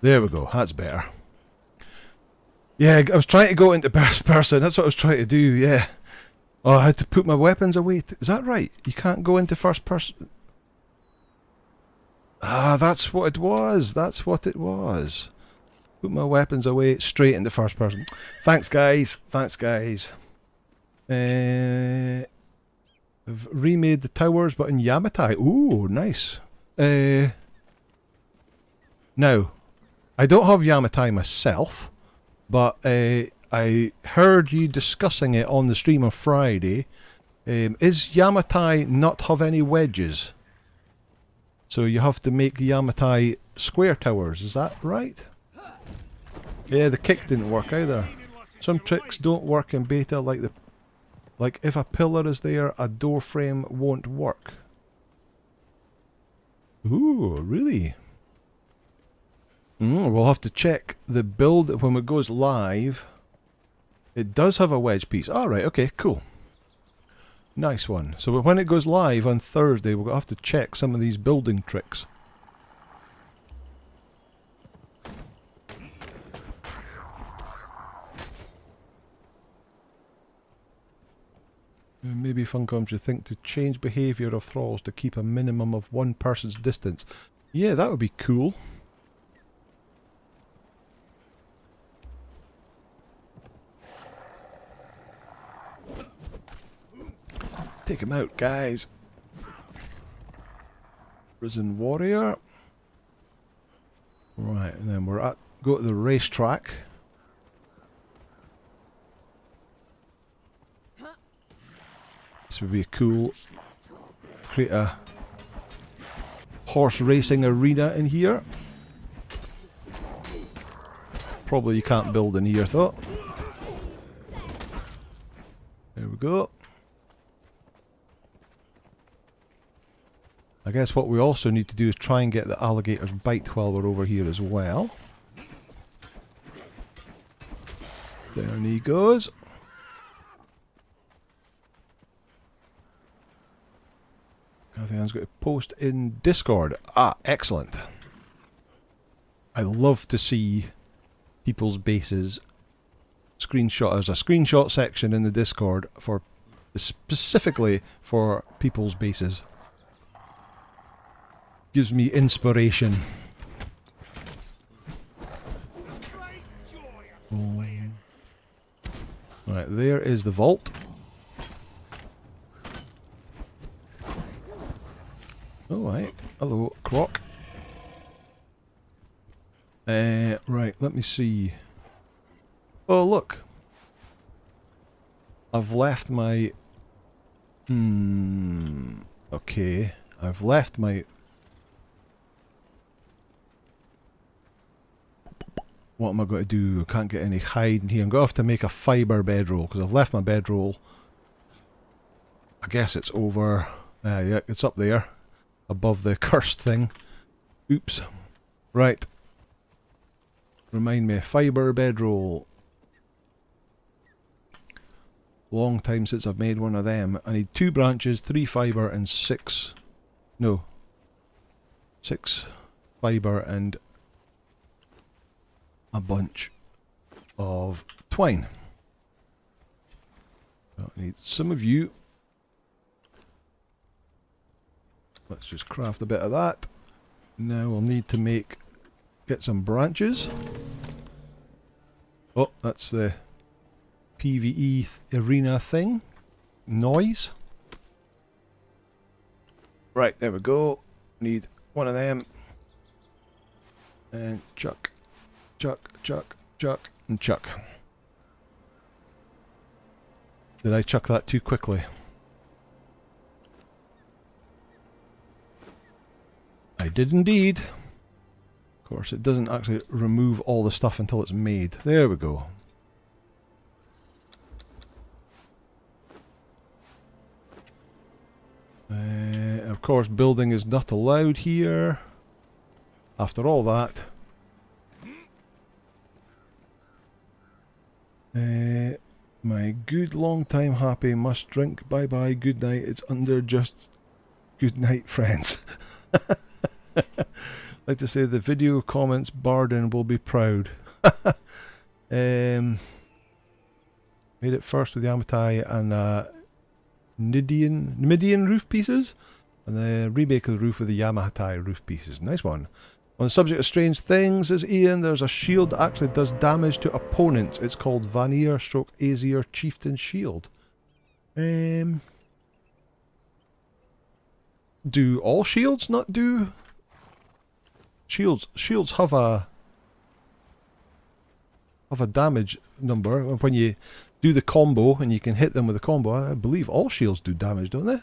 There we go. That's better. Yeah, I was trying to go into first person. That's what I was trying to do, yeah. Oh, I had to put my weapons away. Is that right? You can't go into first person? Ah, that's what it was. That's what it was. Put my weapons away straight into first person. Thanks, guys. Thanks, guys. I've remade the towers, but in Yamatai. Ooh, nice. Now, I don't have Yamatai myself, but I heard you discussing it on the stream on Friday. Is Yamatai not have any wedges? So you have to make Yamatai square towers, is that right? Yeah, the kick didn't work either. Some tricks don't work in beta, like if a pillar is there, a door frame won't work. Ooh, really? We'll have to check the build when it goes live. It does have a wedge piece. Alright, okay, cool. Nice one. So when it goes live on Thursday, we'll have to check some of these building tricks. Maybe Funcom should think to change behaviour of thralls to keep a minimum of one person's distance. Yeah, that would be cool. Take him out, guys. Prison warrior. Right, and then go to the racetrack. This would be cool. Create a horse racing arena in here. Probably you can't build in here though. There we go. I guess what we also need to do is try and get the alligator's bite while we're over here as well. There he goes. I think I was going to post in Discord. Ah, excellent. I love to see people's bases screenshot. There's a screenshot section in the Discord for specifically for people's bases. Gives me inspiration. Right, there is the vault. Alright, hello, Croc. Right, let me see. Oh, look. I've left my... okay. I've left my... What am I going to do? I can't get any hide in here. I'm going to have to make a fibre bedroll because I've left my bedroll. I guess it's over... yeah, it's up there. Above the cursed thing. Oops. Right. Remind me, fibre bedroll. Long time since I've made one of them. I need 2 branches, 3 fibre and 6... No. 6 fibre and a bunch of twine. I need some of you. Let's just craft a bit of that. Now we'll need to get some branches. Oh, that's the PvE arena thing. Noise. Right, there we go. Need one of them. And chuck, chuck, chuck, chuck, and chuck. Did I chuck that too quickly? I did indeed. Of course, it doesn't actually remove all the stuff until it's made. There we go. Of course, building is not allowed here. After all that. My good long time happy must drink. Bye bye, good night. It's under just good night, friends. Like to say the video comments Barden will be proud. Made it first with the Yamatai and Numidian roof pieces, and the remake of the roof with the Yamatai roof pieces. Nice one. On the subject of strange things, says Ian, there's a shield that actually does damage to opponents. It's called Vanir / Aesir Chieftain Shield. Do all shields not do? Shields have a damage number when you do the combo and you can hit them with a combo. I believe all shields do damage, don't they?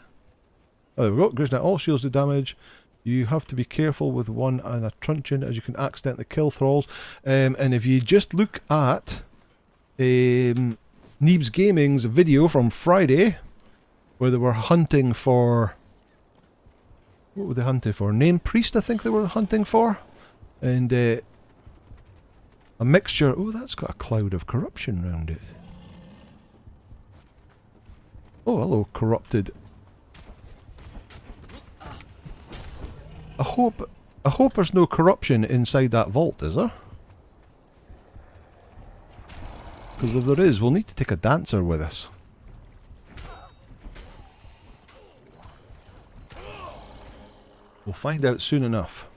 Oh, there we go. Grisnet, all shields do damage. You have to be careful with one and a truncheon as you can accidentally kill thralls. And if you just look at Neebs Gaming's video from Friday, where they were hunting for... What were they hunting for? Name Priest, I think they were hunting for. And a mixture... Oh, that's got a cloud of corruption around it. Oh, hello, corrupted. I hope there's no corruption inside that vault, is there? Because if there is, we'll need to take a dancer with us. We'll find out soon enough.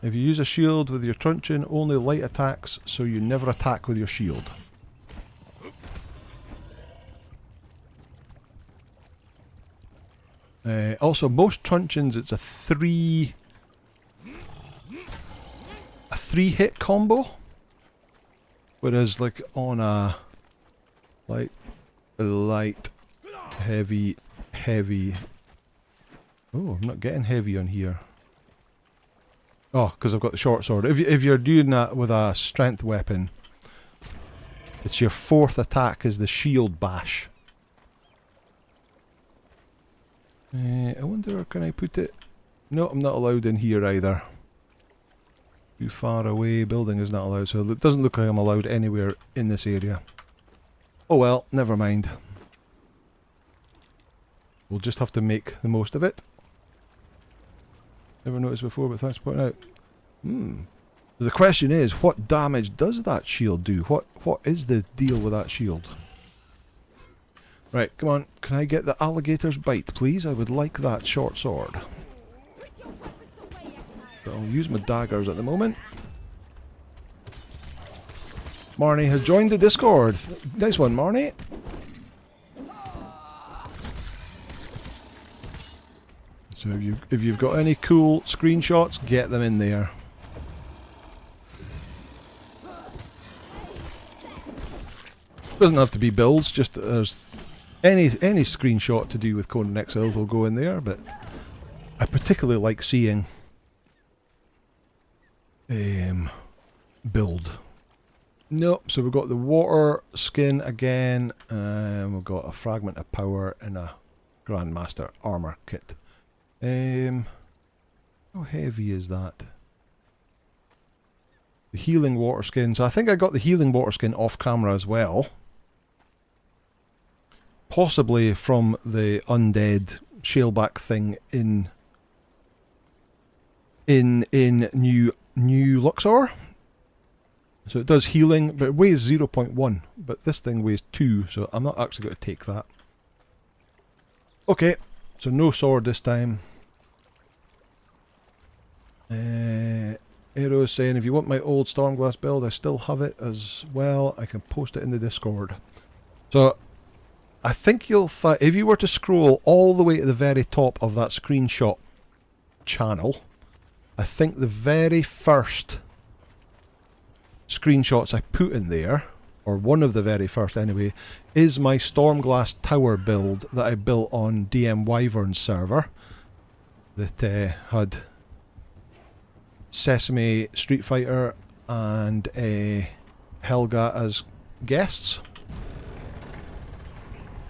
If you use a shield with your truncheon, only light attacks, so you never attack with your shield. Also, most truncheons, it's a three hit combo, whereas on a light, heavy, heavy. Oh, I'm not getting heavy on here. Oh, because I've got the short sword. If you're doing that with a strength weapon, it's your 4th attack is the shield bash. I wonder, can I put it? No, I'm not allowed in here either. Too far away, building is not allowed, so it doesn't look like I'm allowed anywhere in this area. Oh well, never mind. We'll just have to make the most of it. Never noticed before, but thanks for pointing out. The question is, what damage does that shield do? What is the deal with that shield? Right, come on. Can I get the alligator's bite, please? I would like that short sword. But I'll use my daggers at the moment. Marnie has joined the Discord. Nice one, Marnie. So if you've got any cool screenshots, get them in there. Doesn't have to be builds, just there's any screenshot to do with Conan Exiles will go in there, but I particularly like seeing build. No, so we've got the water skin again, and we've got a fragment of power and a Grandmaster armor kit. How heavy is that? The healing water skin. So I think I got the healing water skin off camera as well. Possibly from the undead shaleback thing in new Luxor. So it does healing, but it weighs 0.1. But this thing weighs 2, so I'm not actually going to take that. Okay, so no sword this time. Aero is saying, if you want my old Stormglass build, I still have it as well. I can post it in the Discord. So, I think you'll find, if you were to scroll all the way to the very top of that screenshot channel, I think the very first screenshots I put in there, or one of the very first anyway, is my Stormglass Tower build that I built on DM Wyvern's server that had Sesame, Street Fighter and Helga as guests.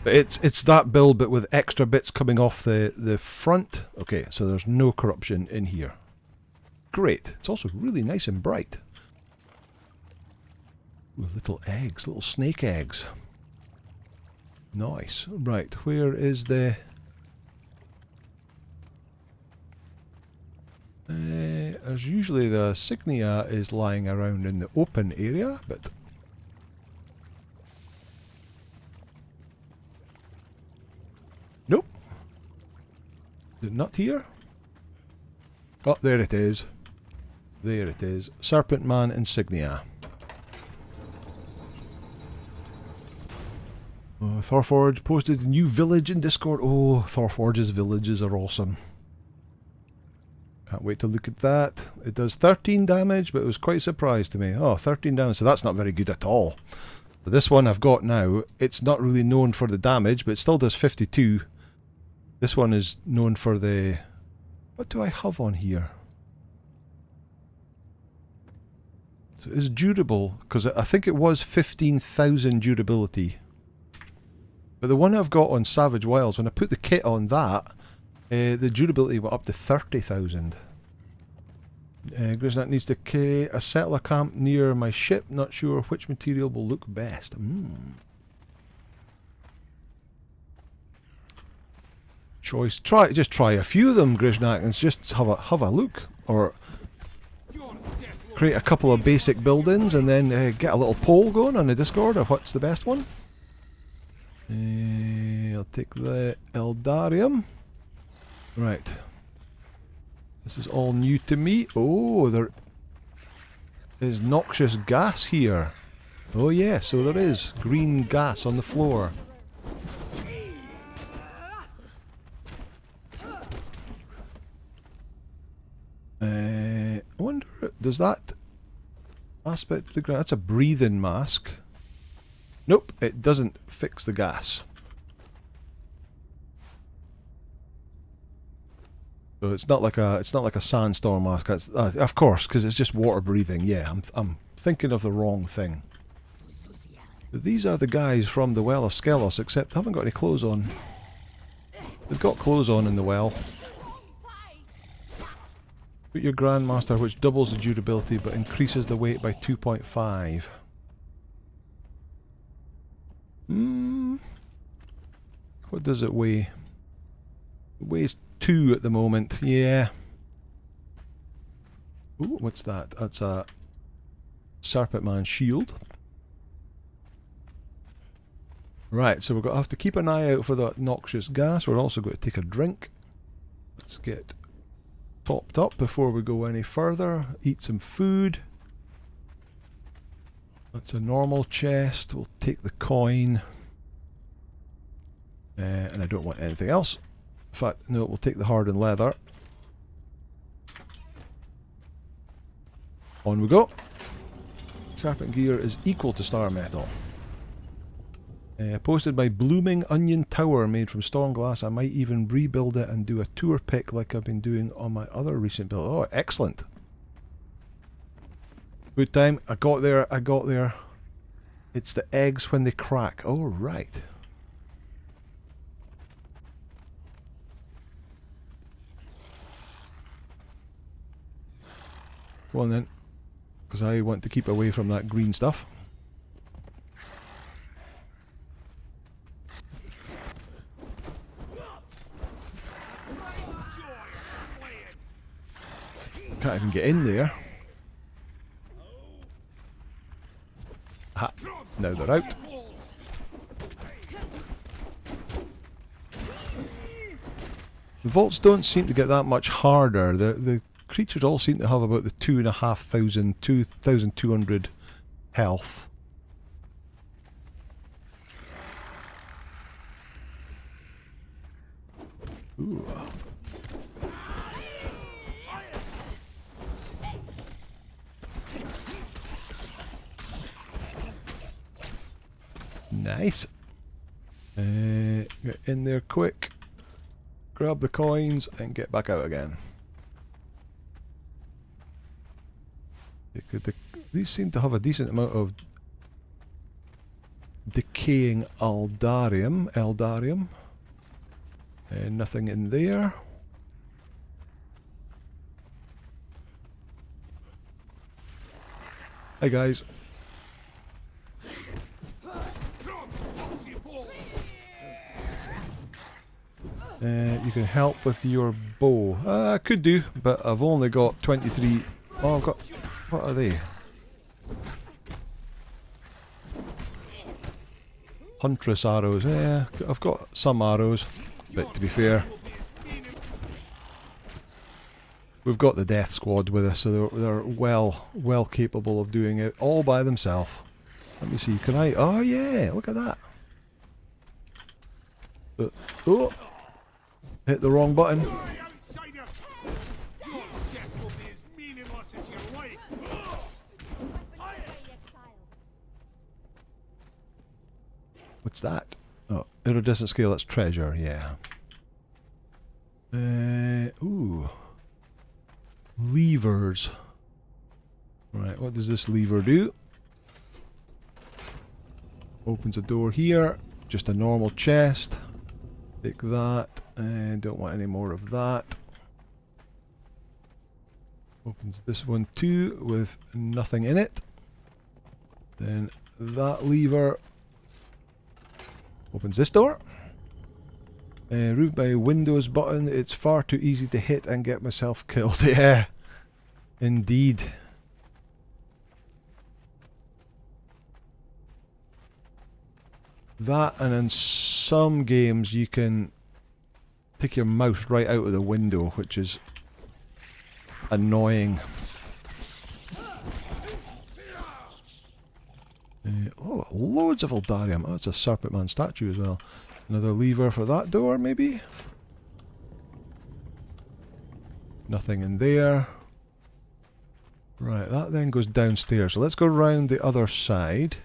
But it's that build but with extra bits coming off the front. Okay, so there's no corruption in here. Great. It's also really nice and bright. Ooh, little eggs, little snake eggs. Nice. Right, where is the... there's usually the Signia is lying around in the open area, but... Nope. Is it not here? Oh, there it is. There it is. Serpent Man insignia. Thorforge posted a new village in Discord. Oh, Thorforge's villages are awesome. Can't wait to look at that. It does 13 damage, but it was quite a surprise to me. Oh, 13 damage, so that's not very good at all. But this one I've got now, it's not really known for the damage, but it still does 52. This one is known for the... What do I have on here? So it's durable, because I think it was 15,000 durability. But the one I've got on Savage Wilds, when I put the kit on that, the durability went up to 30,000. Grisnat needs to create a settler camp near my ship. Not sure which material will look best. Choice. Just try a few of them, Grisnat, and just have a look. Or create a couple of basic buildings and then get a little poll going on the Discord of what's the best one. I'll take the Eldarium. Right. This is all new to me. Oh, there is noxious gas here. Oh yeah, so there is green gas on the floor. I wonder, does that aspect of the ground? That's a breathing mask. Nope, it doesn't fix the gas. So it's not like a sandstorm mask. It's, of course, because it's just water breathing. Yeah, I'm thinking of the wrong thing. But these are the guys from the Well of Skelos, except they haven't got any clothes on. They've got clothes on in the well. Put your Grandmaster, which doubles the durability but increases the weight by 2.5. What does it weigh? It weighs 2 at the moment, yeah. Ooh, what's that? That's a Serpent Man shield. Right, so we're going to have to keep an eye out for that noxious gas. We're also going to take a drink. Let's get topped up before we go any further. Eat some food. That's a normal chest. We'll take the coin. And I don't want anything else. In fact, no, we'll take the hardened leather. On we go. Serpent gear is equal to star metal. Posted by Blooming Onion Tower, made from storm glass. I might even rebuild it and do a tour pick like I've been doing on my other recent build. Oh, excellent. Good time. I got there. It's the eggs when they crack. Oh, right. Go on then. Because I want to keep away from that green stuff. Can't even get in there. Aha, now they're out. The vaults don't seem to get that much harder. The creatures all seem to have about the 2,500, 2,200 health. Ooh. Nice. Get in there quick. Grab the coins and get back out again. These seem to have a decent amount of decaying Eldarium. Nothing in there. Hi guys. You can help with your bow. I could do, but I've only got 23. Oh, I've got... What are they? Huntress arrows. I've got some arrows, but to be fair, we've got the death squad with us, so they're well capable of doing it all by themselves. Let me see. Can I? Oh yeah! Look at that. Oh! Hit the wrong button. What's that? Oh, iridescent scale, that's treasure, yeah. Ooh. Levers. Right, what does this lever do? Opens a door here. Just a normal chest. Take that. And don't want any more of that. Opens this one too with nothing in it. Then that lever opens this door. Remove my Windows button. It's far too easy to hit and get myself killed. Yeah, indeed. That, and in some games you can take your mouse right out of the window, which is annoying. Oh, loads of Eldarium. Oh, it's a Serpent Man statue as well. Another lever for that door, maybe? Nothing in there. Right, that then goes downstairs. So let's go round the other side.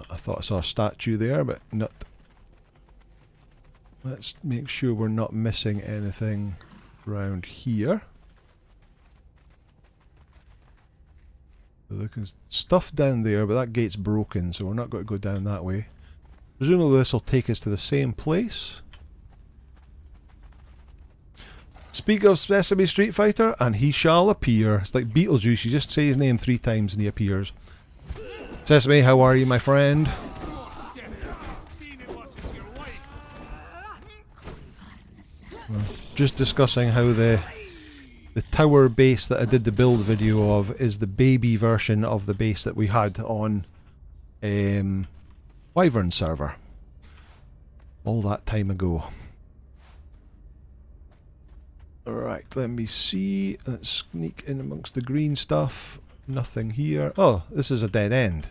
I thought I saw a statue there, but not. Let's make sure we're not missing anything around here. So there's stuff down there, but that gate's broken, so we're not going to go down that way. Presumably this will take us to the same place. Speak of Sesame Street Fighter, and he shall appear. It's like Beetlejuice, you just say his name 3 times and he appears. Sesame, how are you, my friend? We're just discussing how the tower base that I did the build video of is the baby version of the base that we had on Wyvern server. All that time ago. Alright, let me see. Let's sneak in amongst the green stuff. Nothing here. Oh, this is a dead end.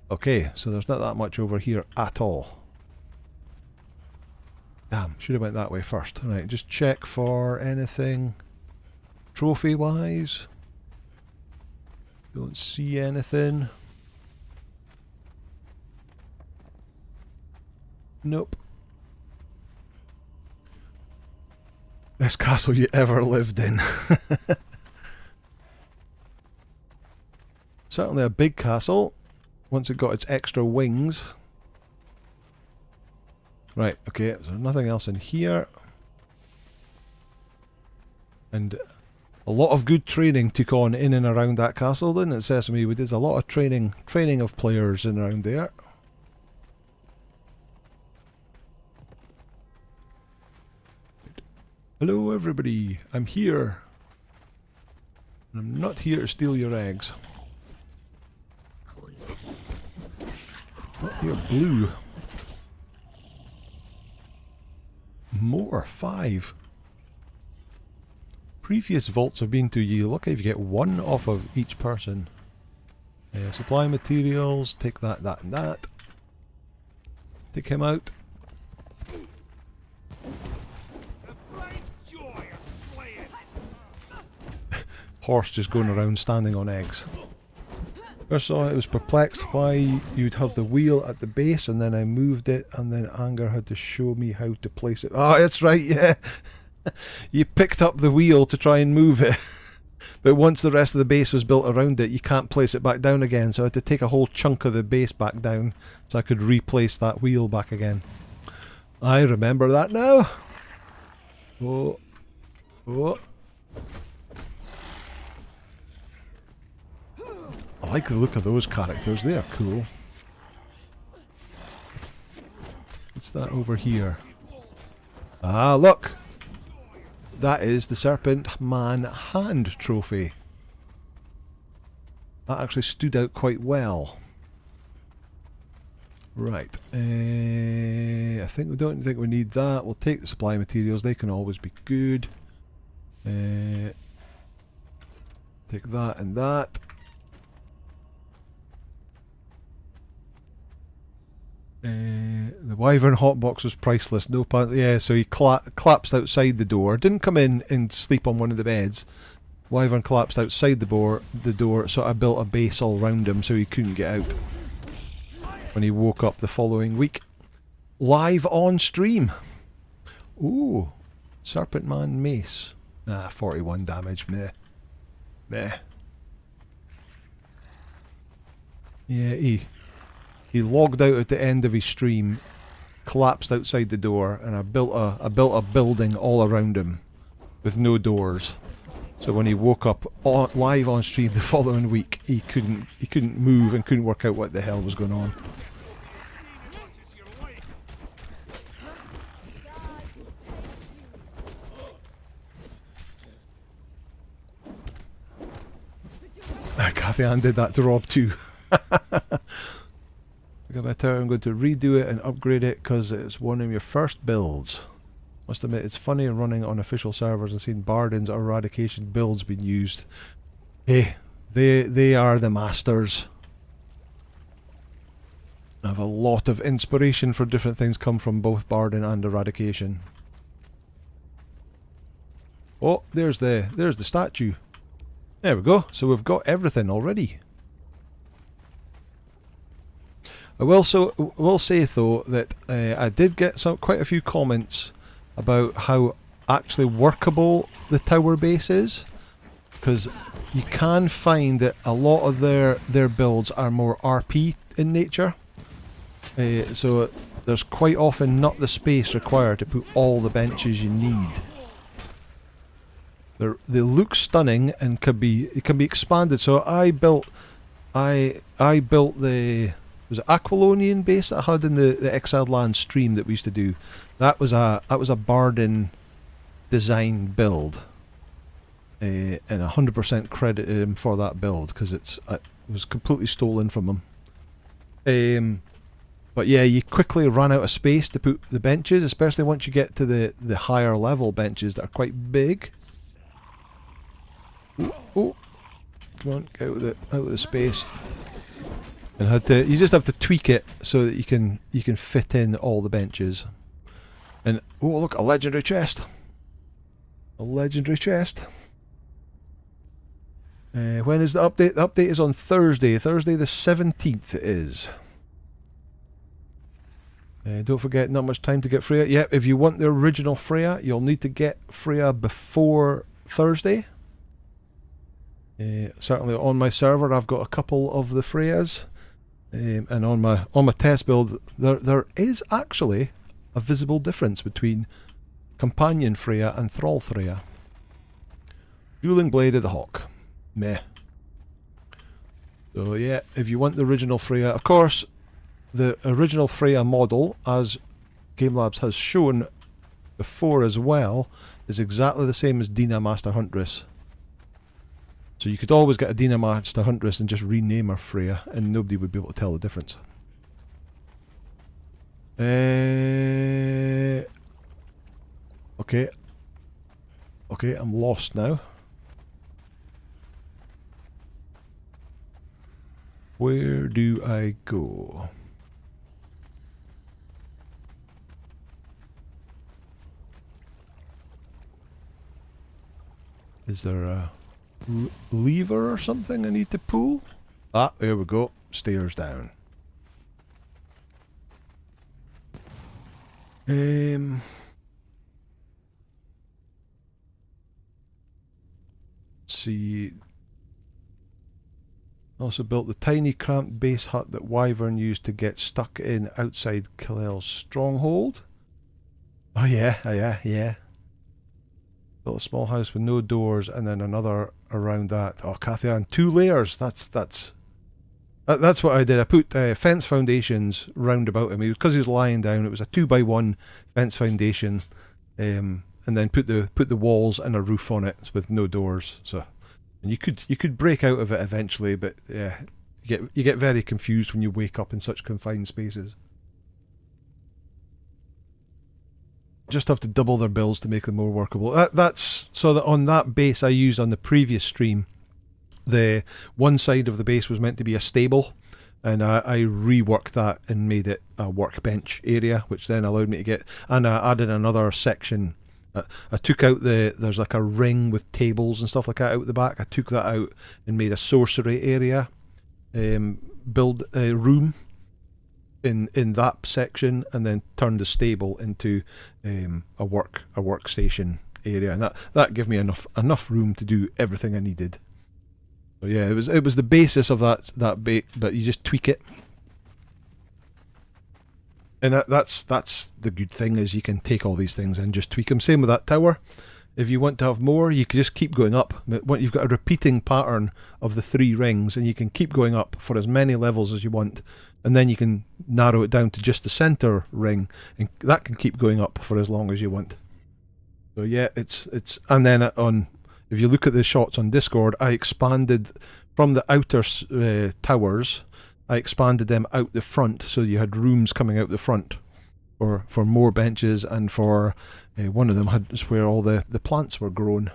Okay, so there's not that much over here at all. Damn, should have went that way first. Alright, just check for anything trophy-wise. Don't see anything. Nope. Best castle you ever lived in. Certainly a big castle, once it got its extra wings. Right, okay, so nothing else in here. And a lot of good training took on in and around that castle, didn't it, Sesame? We did a lot of training of players in around there. Hello everybody, I'm here. And I'm not here to steal your eggs. Oh, you're blue. More, 5. Previous vaults have been to you. Lucky if you get 1 off of each person. Supply materials, take that, that and that. Take him out. Horse just going around standing on eggs. First saw it, was perplexed why you'd have the wheel at the base, and then I moved it, and then Anger had to show me how to place it. Oh, that's right, yeah. You picked up the wheel to try and move it, but once the rest of the base was built around it, you can't place it back down again, so I had to take a whole chunk of the base back down so I could replace that wheel back again. I remember that now. Oh. Oh. I like the look of those characters, they are cool. What's that over here? Ah, look! That is the Serpent Man Hand Trophy. That actually stood out quite well. Right, I think we don't think we need that. We'll take the supply materials, they can always be good. Take that and that. The Wyvern hotbox was priceless. No pun. Yeah, so he collapsed outside the door. Didn't come in and sleep on one of the beds. Wyvern collapsed outside the door, so I built a base all round him so he couldn't get out. When he woke up the following week, live on stream. Ooh, Serpent Man mace. 41 damage. Meh. Meh. Yeah, he logged out at the end of his stream, collapsed outside the door, and I built a building all around him with no doors. So when he woke up live on stream the following week, he couldn't move and couldn't work out what the hell was going on. Cathy Ann did that to Rob too. I'm going to redo it and upgrade it because it's one of your first builds. Must admit, it's funny running on official servers and seeing Bardens or Eradication builds being used. Hey, they are the masters. I have a lot of inspiration for different things come from both Barden and Eradication. Oh, there's the statue. There we go. So we've got everything already. I will say though that I did get quite a few comments about how actually workable the tower base is, because you can find that a lot of their builds are more RP in nature. So there's quite often not the space required to put all the benches you need. They look stunning and can be expanded. So I built the Aquilonian base that I had in the Exiled Land stream that we used to do. That was a Bardin design build, and 100% credited him for that build because it was completely stolen from him. But yeah, you quickly run out of space to put the benches, especially once you get to the higher level benches that are quite big. Oh, come on, get out of the space. And you just have to tweak it so that you can fit in all the benches. And oh, look, a legendary chest. A legendary chest. When is the update? The update is on Thursday. Thursday the 17th it is. Don't forget, not much time to get Freya. Yeah, if you want the original Freya, you'll need to get Freya before Thursday. Certainly on my server, I've got a couple of the Freyas. And on my test build, there is actually a visible difference between Companion Freya and Thrall Freya. Dueling Blade of the Hawk. Meh. So yeah, if you want the original Freya, of course, the original Freya model, as Gamelabs has shown before as well, is exactly the same as Dina Master Huntress. So you could always get a Dina Master Huntress and just rename her Freya, and nobody would be able to tell the difference. Okay. Okay, I'm lost now. Where do I go? Is there a lever or something I need to pull? Ah, there we go. Stairs down. See. Also built the tiny cramped base hut that Wyvern used to get stuck in outside Khalel's stronghold. Oh yeah, yeah. Built a small house with no doors and then another around that. Oh, Cathian, 2 layers. That's what I did. I put fence foundations round about him. Because he was lying down, it was a 2x1 fence foundation, and then put the walls and a roof on it with no doors. So, and you could break out of it eventually, but yeah, you get very confused when you wake up in such confined spaces. Just have to double their builds to make them more workable. That's so that on that base I used on the previous stream, the one side of the base was meant to be a stable, and I reworked that and made it a workbench area, which then allowed me to get, and I added another section. I took out there's like a ring with tables and stuff like that out the back. I took that out and made a sorcery area, build a room in that section, and then turned the stable into a workstation area, and that gave me enough room to do everything I needed. So yeah, it was the basis of that bait, but you just tweak it, and that's the good thing, is you can take all these things and just tweak them. Same with that tower. If you want to have more, you can just keep going up. But you've got a repeating pattern of the 3 rings, and you can keep going up for as many levels as you want, and then you can narrow it down to just the center ring, and that can keep going up for as long as you want. So yeah, it's and then if you look at the shots on Discord, I expanded from the outer towers. I expanded them out the front, so you had rooms coming out the front for more benches, and for one of them is where all the plants were grown.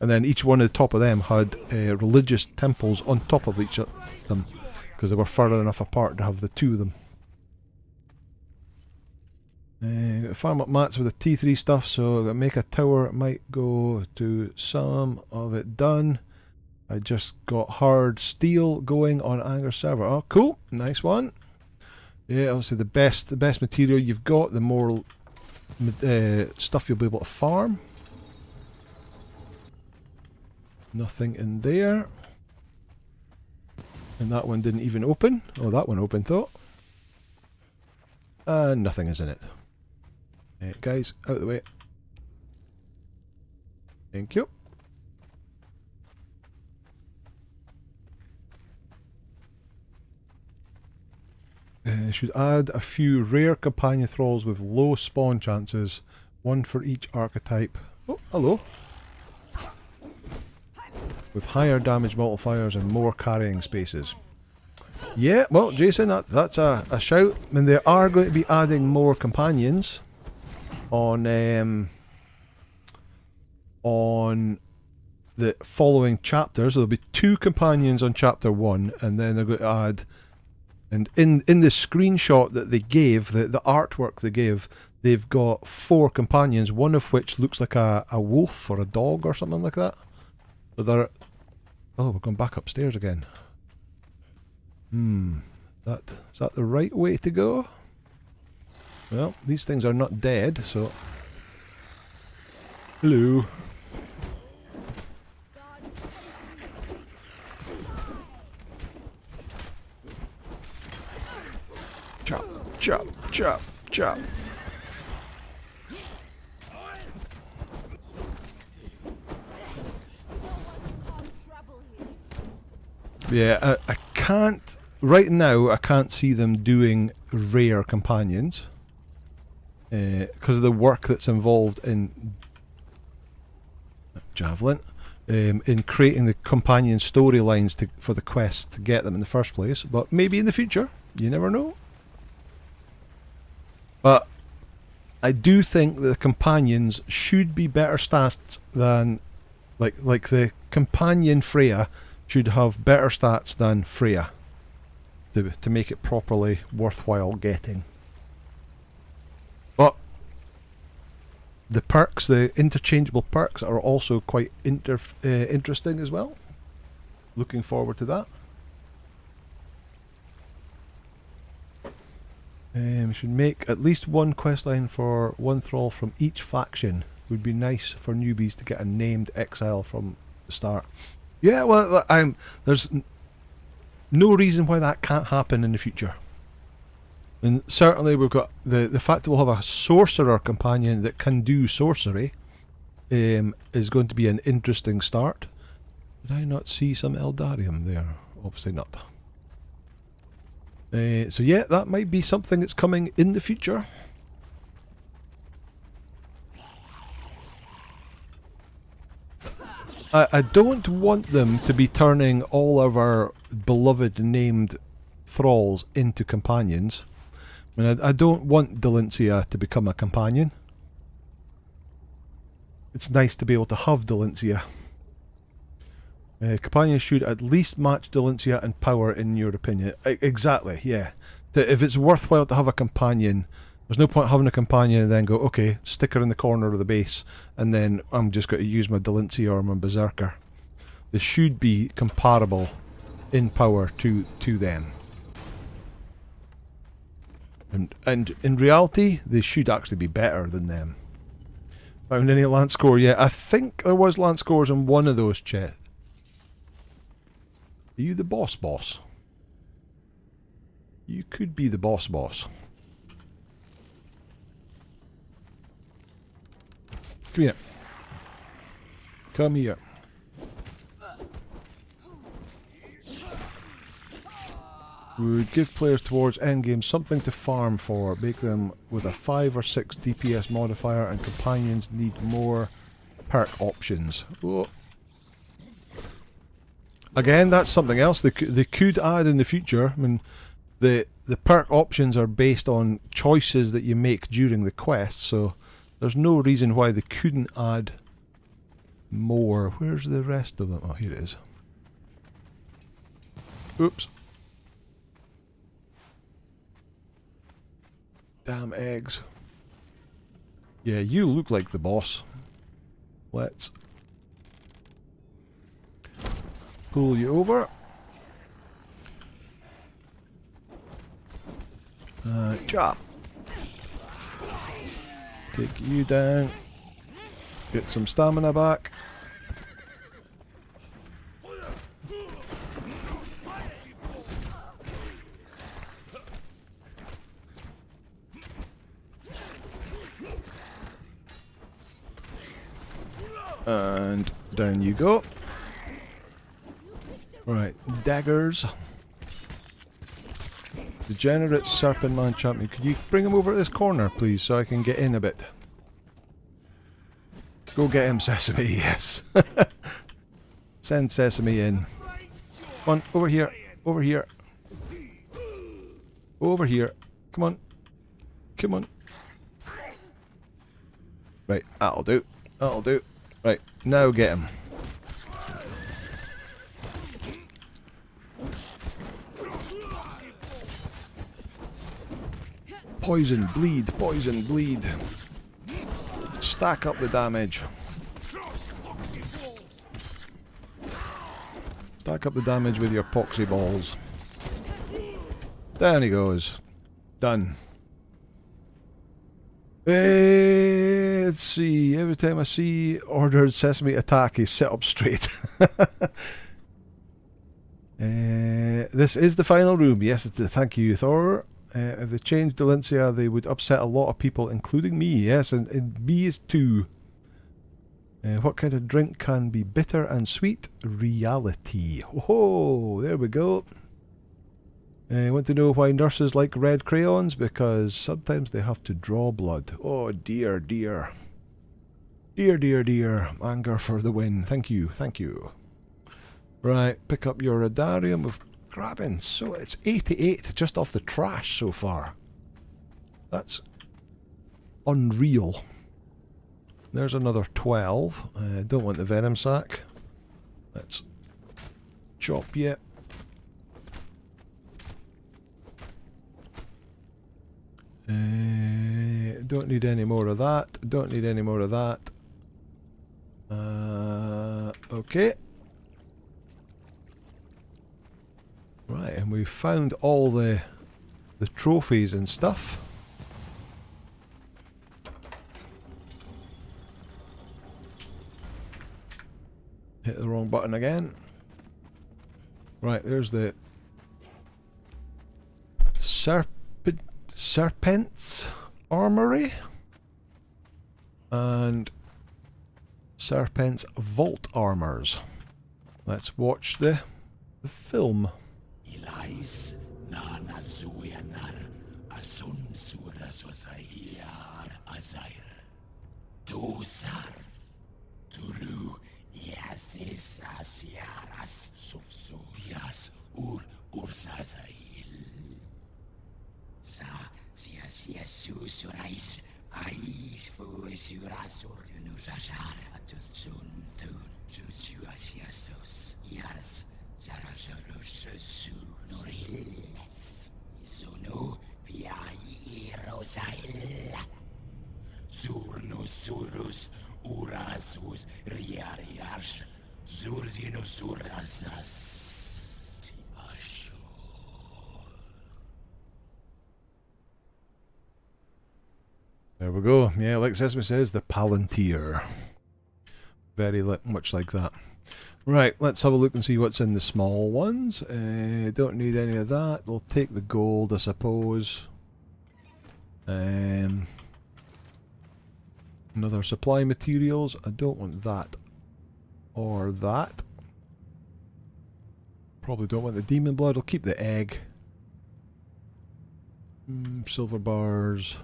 And then each one at the top of them had religious temples on top of each of them, because they were further enough apart to have the 2 of them. Farm up mats with the T3 stuff, so make a tower. Might go to some of it done. I just got hard steel going on Anger server. Oh, cool. Nice one. Yeah, obviously the best material you've got, the more stuff you'll be able to farm. Nothing in there. And that one didn't even open. Oh, that one opened though. And nothing is in it. Guys, out of the way. Thank you. Should add a few rare companion thralls with low spawn chances, one for each archetype. Oh, hello. With higher damage multipliers and more carrying spaces. Yeah, well, Jason, that's a shout. I mean, they are going to be adding more companions on the following chapters. There'll be 2 companions on chapter 1, and then they're going to add. And in the screenshot that they gave, the artwork they gave, they've got 4 companions, one of which looks like a wolf or a dog or something like that. So they're... Oh, we're going back upstairs again. Is that the right way to go? Well, these things are not dead, so... Hello. Chop, chop, chop, chop. Yeah, I can't... Right now, I can't see them doing rare companions. Because of the work that's involved in... Javelin. In creating the companion storylines for the quest to get them in the first place. But maybe in the future. You never know. But I do think that the companions should be better stats than... Like the companion Freya should have better stats than Freya to make it properly worthwhile getting. But the perks, the interchangeable perks, are also quite interesting as well. Looking forward to that. We should make at least one questline for one thrall from each faction. Would be nice for newbies to get a named exile from the start. Yeah, well, there's no reason why that can't happen in the future. And certainly we've got the fact that we'll have a sorcerer companion that can do sorcery is going to be an interesting start. Did I not see some Eldarium there? Obviously not. So yeah, that might be something that's coming in the future. I don't want them to be turning all of our beloved named thralls into companions. I mean, I don't want Delincia to become a companion. It's nice to be able to have Delincia. Companions should at least match Delincia in power, in your opinion. Exactly, yeah. If it's worthwhile to have a companion, there's no point having a companion and then go, okay, stick her in the corner of the base, and then I'm just going to use my Delincia or my Berserker. They should be comparable in power to them. And in reality, they should actually be better than them. Found any Lance Core? Yeah, I think there was Lance Cores in one of those chests. Are you the boss? You could be the boss. Come here. Come here. Would give players towards endgame something to farm for. Make them with a 5 or 6 DPS modifier, and companions need more perk options. Oh. Again, that's something else they could add in the future. I mean, the perk options are based on choices that you make during the quest, so there's no reason why they couldn't add more. Where's the rest of them? Oh, here it is. Oops. Damn eggs. Yeah, you look like the boss. Let's... Pull you over. Chop. Take you down. Get some stamina back. And down you go. Right, daggers. Degenerate Serpent Man Champion. Could you bring him over to this corner, please, so I can get in a bit? Go get him, Sesame, yes. Send Sesame in. Come on, over here. Over here. Over here. Come on. Come on. Right, that'll do. That'll do. Right, now get him. Poison, bleed, poison, bleed. Stack up the damage. Stack up the damage with your poxy balls. Down he goes. Done. Let's see. Every time I see ordered Sesame attack, he sit up straight. This is the final room. Yes, thank you, Thor. If they changed Delencia, they would upset a lot of people, including me. Yes, and me is too. What kind of drink can be bitter and sweet? Reality. Oh, there we go. Want to know why nurses like red crayons? Because sometimes they have to draw blood. Oh dear, dear. Dear, dear, dear. Anger for the win. Thank you, thank you. Right, pick up your Radarium of grabbing. So it's 88 just off the trash so far. That's unreal. There's another 12. Don't want the venom sac. Let's chop you. Don't need any more of that. Don't need any more of that. Okay. Right, and we've found all the trophies and stuff. Hit the wrong button again. Right, there's the Serpent's Armory and Serpent's Vault Armors. Let's watch the film. There we go. Yeah, like Sesame says, the Palantir. Very much like that. Right, let's have a look and see what's in the small ones. Don't need any of that. We'll take the gold, I suppose. Another supply materials. I don't want that or that. Probably don't want the demon blood. I'll keep the egg. Silver bars.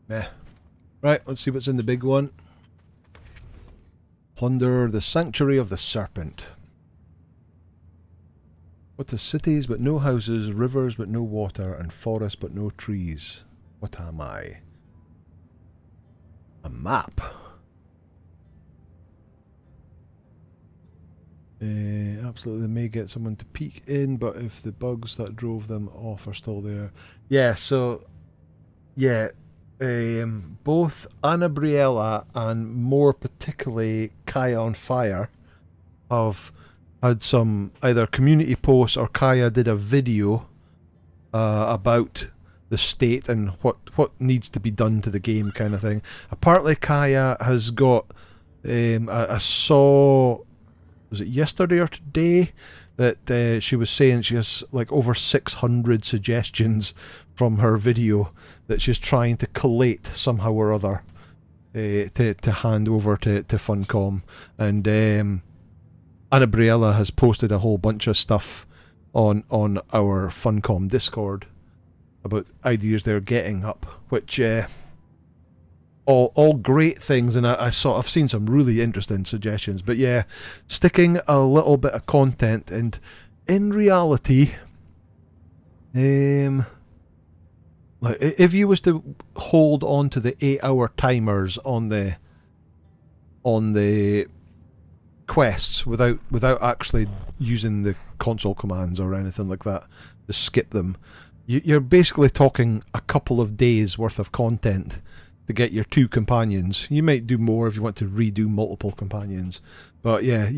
Meh. Right, let's see what's in the big one. Plunder the Sanctuary of the Serpent. What is cities but no houses, rivers but no water, and forests but no trees? What am I? A map. Absolutely, they may get someone to peek in, but if the bugs that drove them off are still there. Yeah, so... yeah. Both Annabriella and more particularly Kai on Fire have had some either community posts or Kaya did a video about the state and what needs to be done to the game, kind of thing. Apparently Kaya has got I saw, was it yesterday or today, that she was saying she has like over 600 suggestions from her video that she's trying to collate somehow or other to hand over to Funcom. And Annabriella has posted a whole bunch of stuff on our Funcom Discord about ideas they're getting up, which all great things, and I've seen some really interesting suggestions. But yeah, sticking a little bit of content, and in reality, like if you was to hold on to the 8-hour timers on the quests without actually using the console commands or anything like that, to skip them, you're basically talking a couple of days worth of content to get your 2 companions. You might do more if you want to redo multiple companions, but yeah,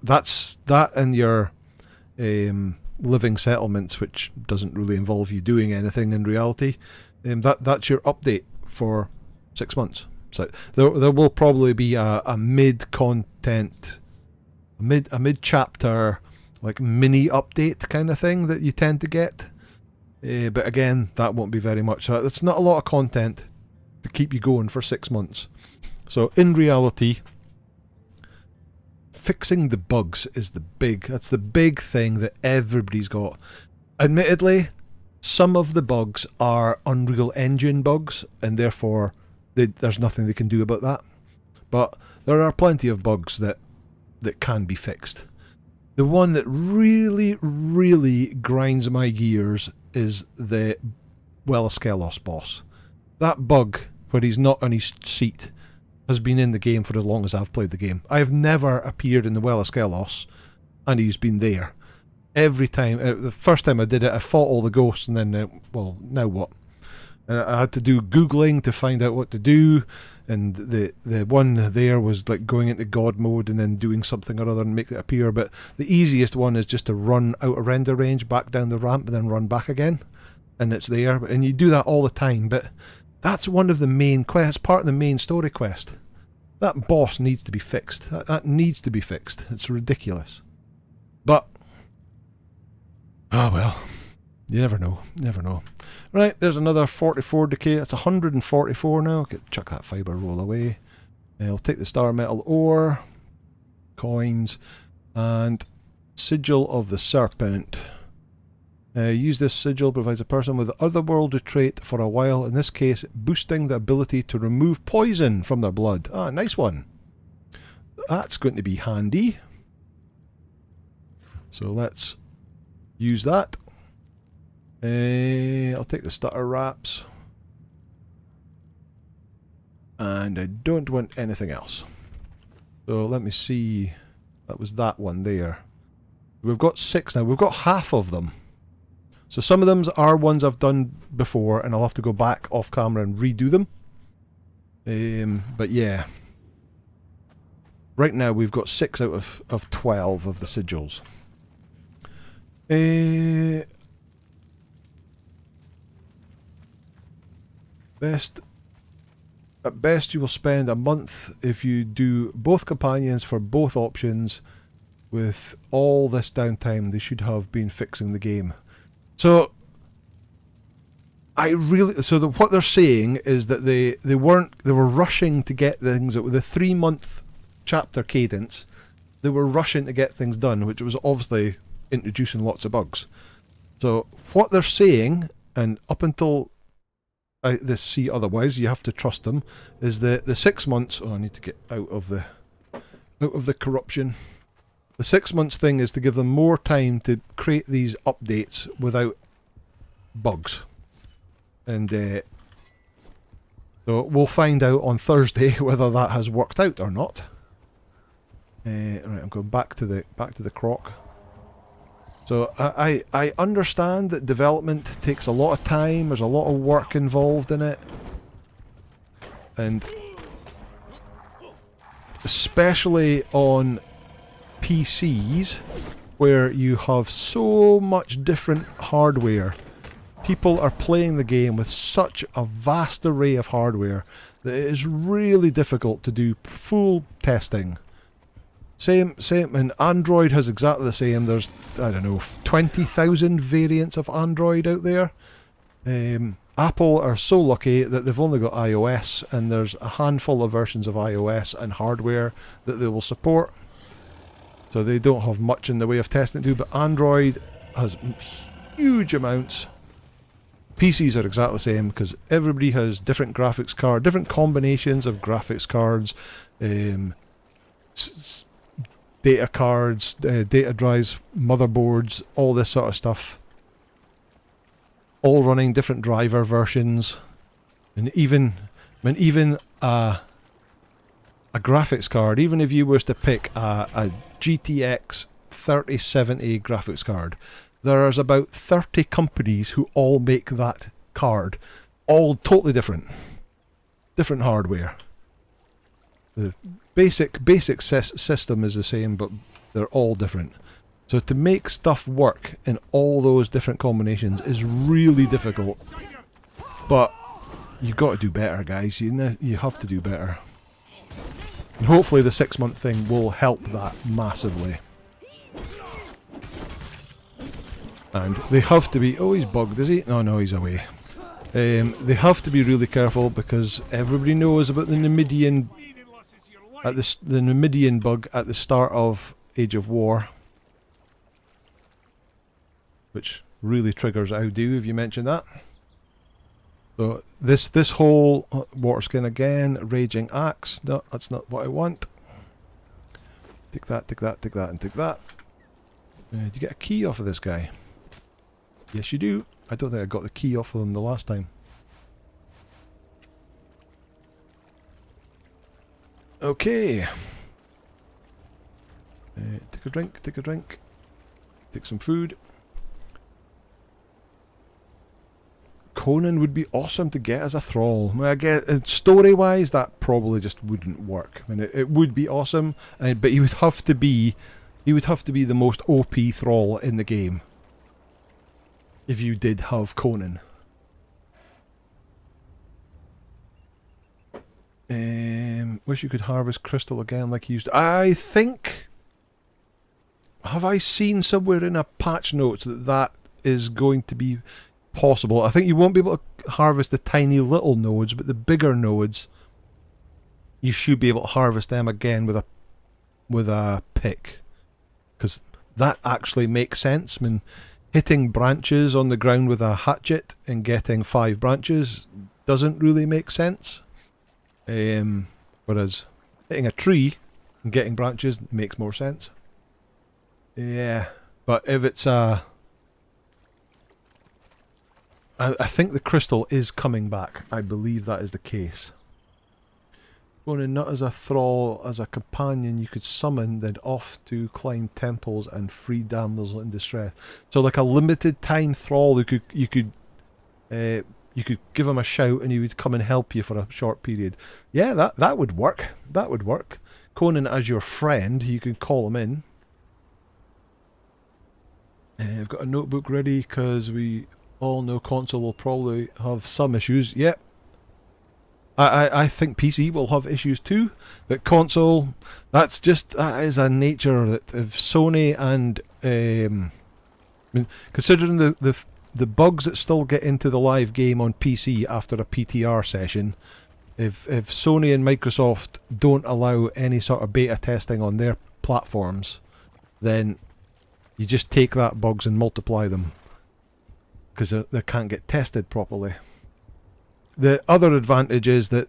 that's that, and your living settlements, which doesn't really involve you doing anything in reality. That's your update for 6 months. So there will probably be a mid-content, a mid-chapter, like mini update kind of thing that you tend to get. But again, that won't be very much. So it's not a lot of content to keep you going for 6 months. So in reality, fixing the bugs is that's the big thing that everybody's got. Admittedly, some of the bugs are Unreal Engine bugs, and therefore there's nothing they can do about that. But there are plenty of bugs that can be fixed. The one that really, really grinds my gears is the Wellaskelos boss. That bug, where he's not on his seat, has been in the game for as long as I've played the game. I've never appeared in the Wellaskelos, and he's been there. Every time, the first time I did it, I fought all the ghosts, and then, well, now what? I had to do Googling to find out what to do, and the one there was like going into God mode and then doing something or other and make it appear. But the easiest one is just to run out of render range, back down the ramp, and then run back again, and it's there. And you do that all the time, but that's one of the main quests, part of the main story quest. That boss needs to be fixed. That needs to be fixed. It's ridiculous. But, oh well, you never know. Never know. Right, there's another 44 decay. It's 144 now. Chuck that fibre roll away. I'll take the star metal ore, coins, and sigil of the Serpent. Use this sigil provides a person with the otherworldly trait for a while, in this case boosting the ability to remove poison from their blood. Ah, nice one. That's going to be handy. So let's use that. I'll take the stutter wraps. And I don't want anything else. So let me see. That was that one there. We've got 6 now. We've got half of them. So some of them are ones I've done before, and I'll have to go back off camera and redo them. But yeah. Right now we've got 6 out of 12 of the sigils. At best you will spend a month if you do both companions for both options. With all this downtime, they should have been fixing the game. So what they're saying is that they were rushing to get things with a 3-month chapter cadence. They were rushing to get things done, which was obviously introducing lots of bugs. So what they're saying, and up until they see otherwise, you have to trust them, is the 6 months. Oh, I need to get out of the corruption. The 6 months thing is to give them more time to create these updates without bugs. And so we'll find out on Thursday whether that has worked out or not. Right, I'm going back to the croc. So I understand that development takes a lot of time. There's a lot of work involved in it, and especially on PCs where you have so much different hardware. People are playing the game with such a vast array of hardware that it is really difficult to do full testing. Same, and Android has exactly the same. There's, I don't know, 20,000 variants of Android out there. Apple are so lucky that they've only got iOS, and there's a handful of versions of iOS and hardware that they will support. So they don't have much in the way of testing to do, but Android has huge amounts. PCs are exactly the same because everybody has different graphics cards, different combinations of graphics cards, data cards, data drives, motherboards, all this sort of stuff. All running different driver versions, and even a graphics card. Even if you was to pick a GTX 3070 graphics card, there's about 30 companies who all make that card, all totally different hardware. The basic system is the same, but they're all different. So to make stuff work in all those different combinations is really difficult. But you've got to do better, guys. You have to do better. And hopefully the 6-month thing will help that massively. And they have to be... Oh, he's bugged, is he? No, he's away. They have to be really careful because everybody knows about the Numidian... the Numidian bug at the start of Age of War. Which really triggers Audu if you mention that. So this whole water skin again, raging axe. No, that's not what I want. Take that, take that, take that, and take that. Do you get a key off of this guy? Yes, you do. I don't think I got the key off of him the last time. Okay. Take a drink, take a drink. Take some food. Conan would be awesome to get as a thrall. I guess story-wise, that probably just wouldn't work. I mean, it would be awesome, but he would have to be the most OP thrall in the game. If you did have Conan. Wish you could harvest crystal again like you used to. I think... Have I seen somewhere in a patch notes that is going to be possible? I think you won't be able to harvest the tiny little nodes, but the bigger nodes, you should be able to harvest them again with a pick. Because that actually makes sense. I mean, hitting branches on the ground with a hatchet and getting 5 branches doesn't really make sense. Whereas hitting a tree and getting branches makes more sense. Yeah, but if it's I think the crystal is coming back. I believe that is the case. Going in not as a thrall, as a companion you could summon, then off to climb temples and free damsels in distress. So like a limited time thrall, you could give him a shout and he would come and help you for a short period. Yeah, that would work. That would work. Conan as your friend, you could call him in. I've got a notebook ready because we all know console will probably have some issues. Yep. I think PC will have issues too, but console, that is a nature that if Sony and I mean, considering the bugs that still get into the live game on PC after a PTR session, if Sony and Microsoft don't allow any sort of beta testing on their platforms, then you just take that bugs and multiply them because they can't get tested properly. The other advantage is that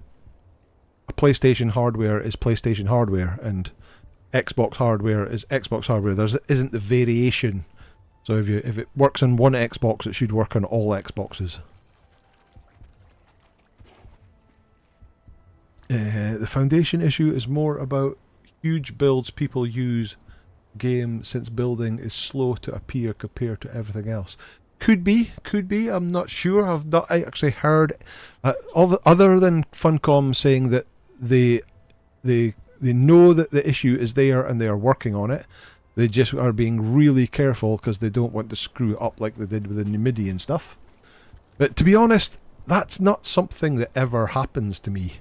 PlayStation hardware is PlayStation hardware and Xbox hardware is Xbox hardware. There isn't the variation. So if it works on one Xbox, it should work on all Xboxes. The foundation issue is more about huge builds people use game since building is slow to appear compared to everything else. Could be. I'm not sure. I've not actually heard other than Funcom saying that they they know that the issue is there and they are working on it. They just are being really careful because they don't want to screw it up like they did with the Numidian stuff. But to be honest, that's not something that ever happens to me.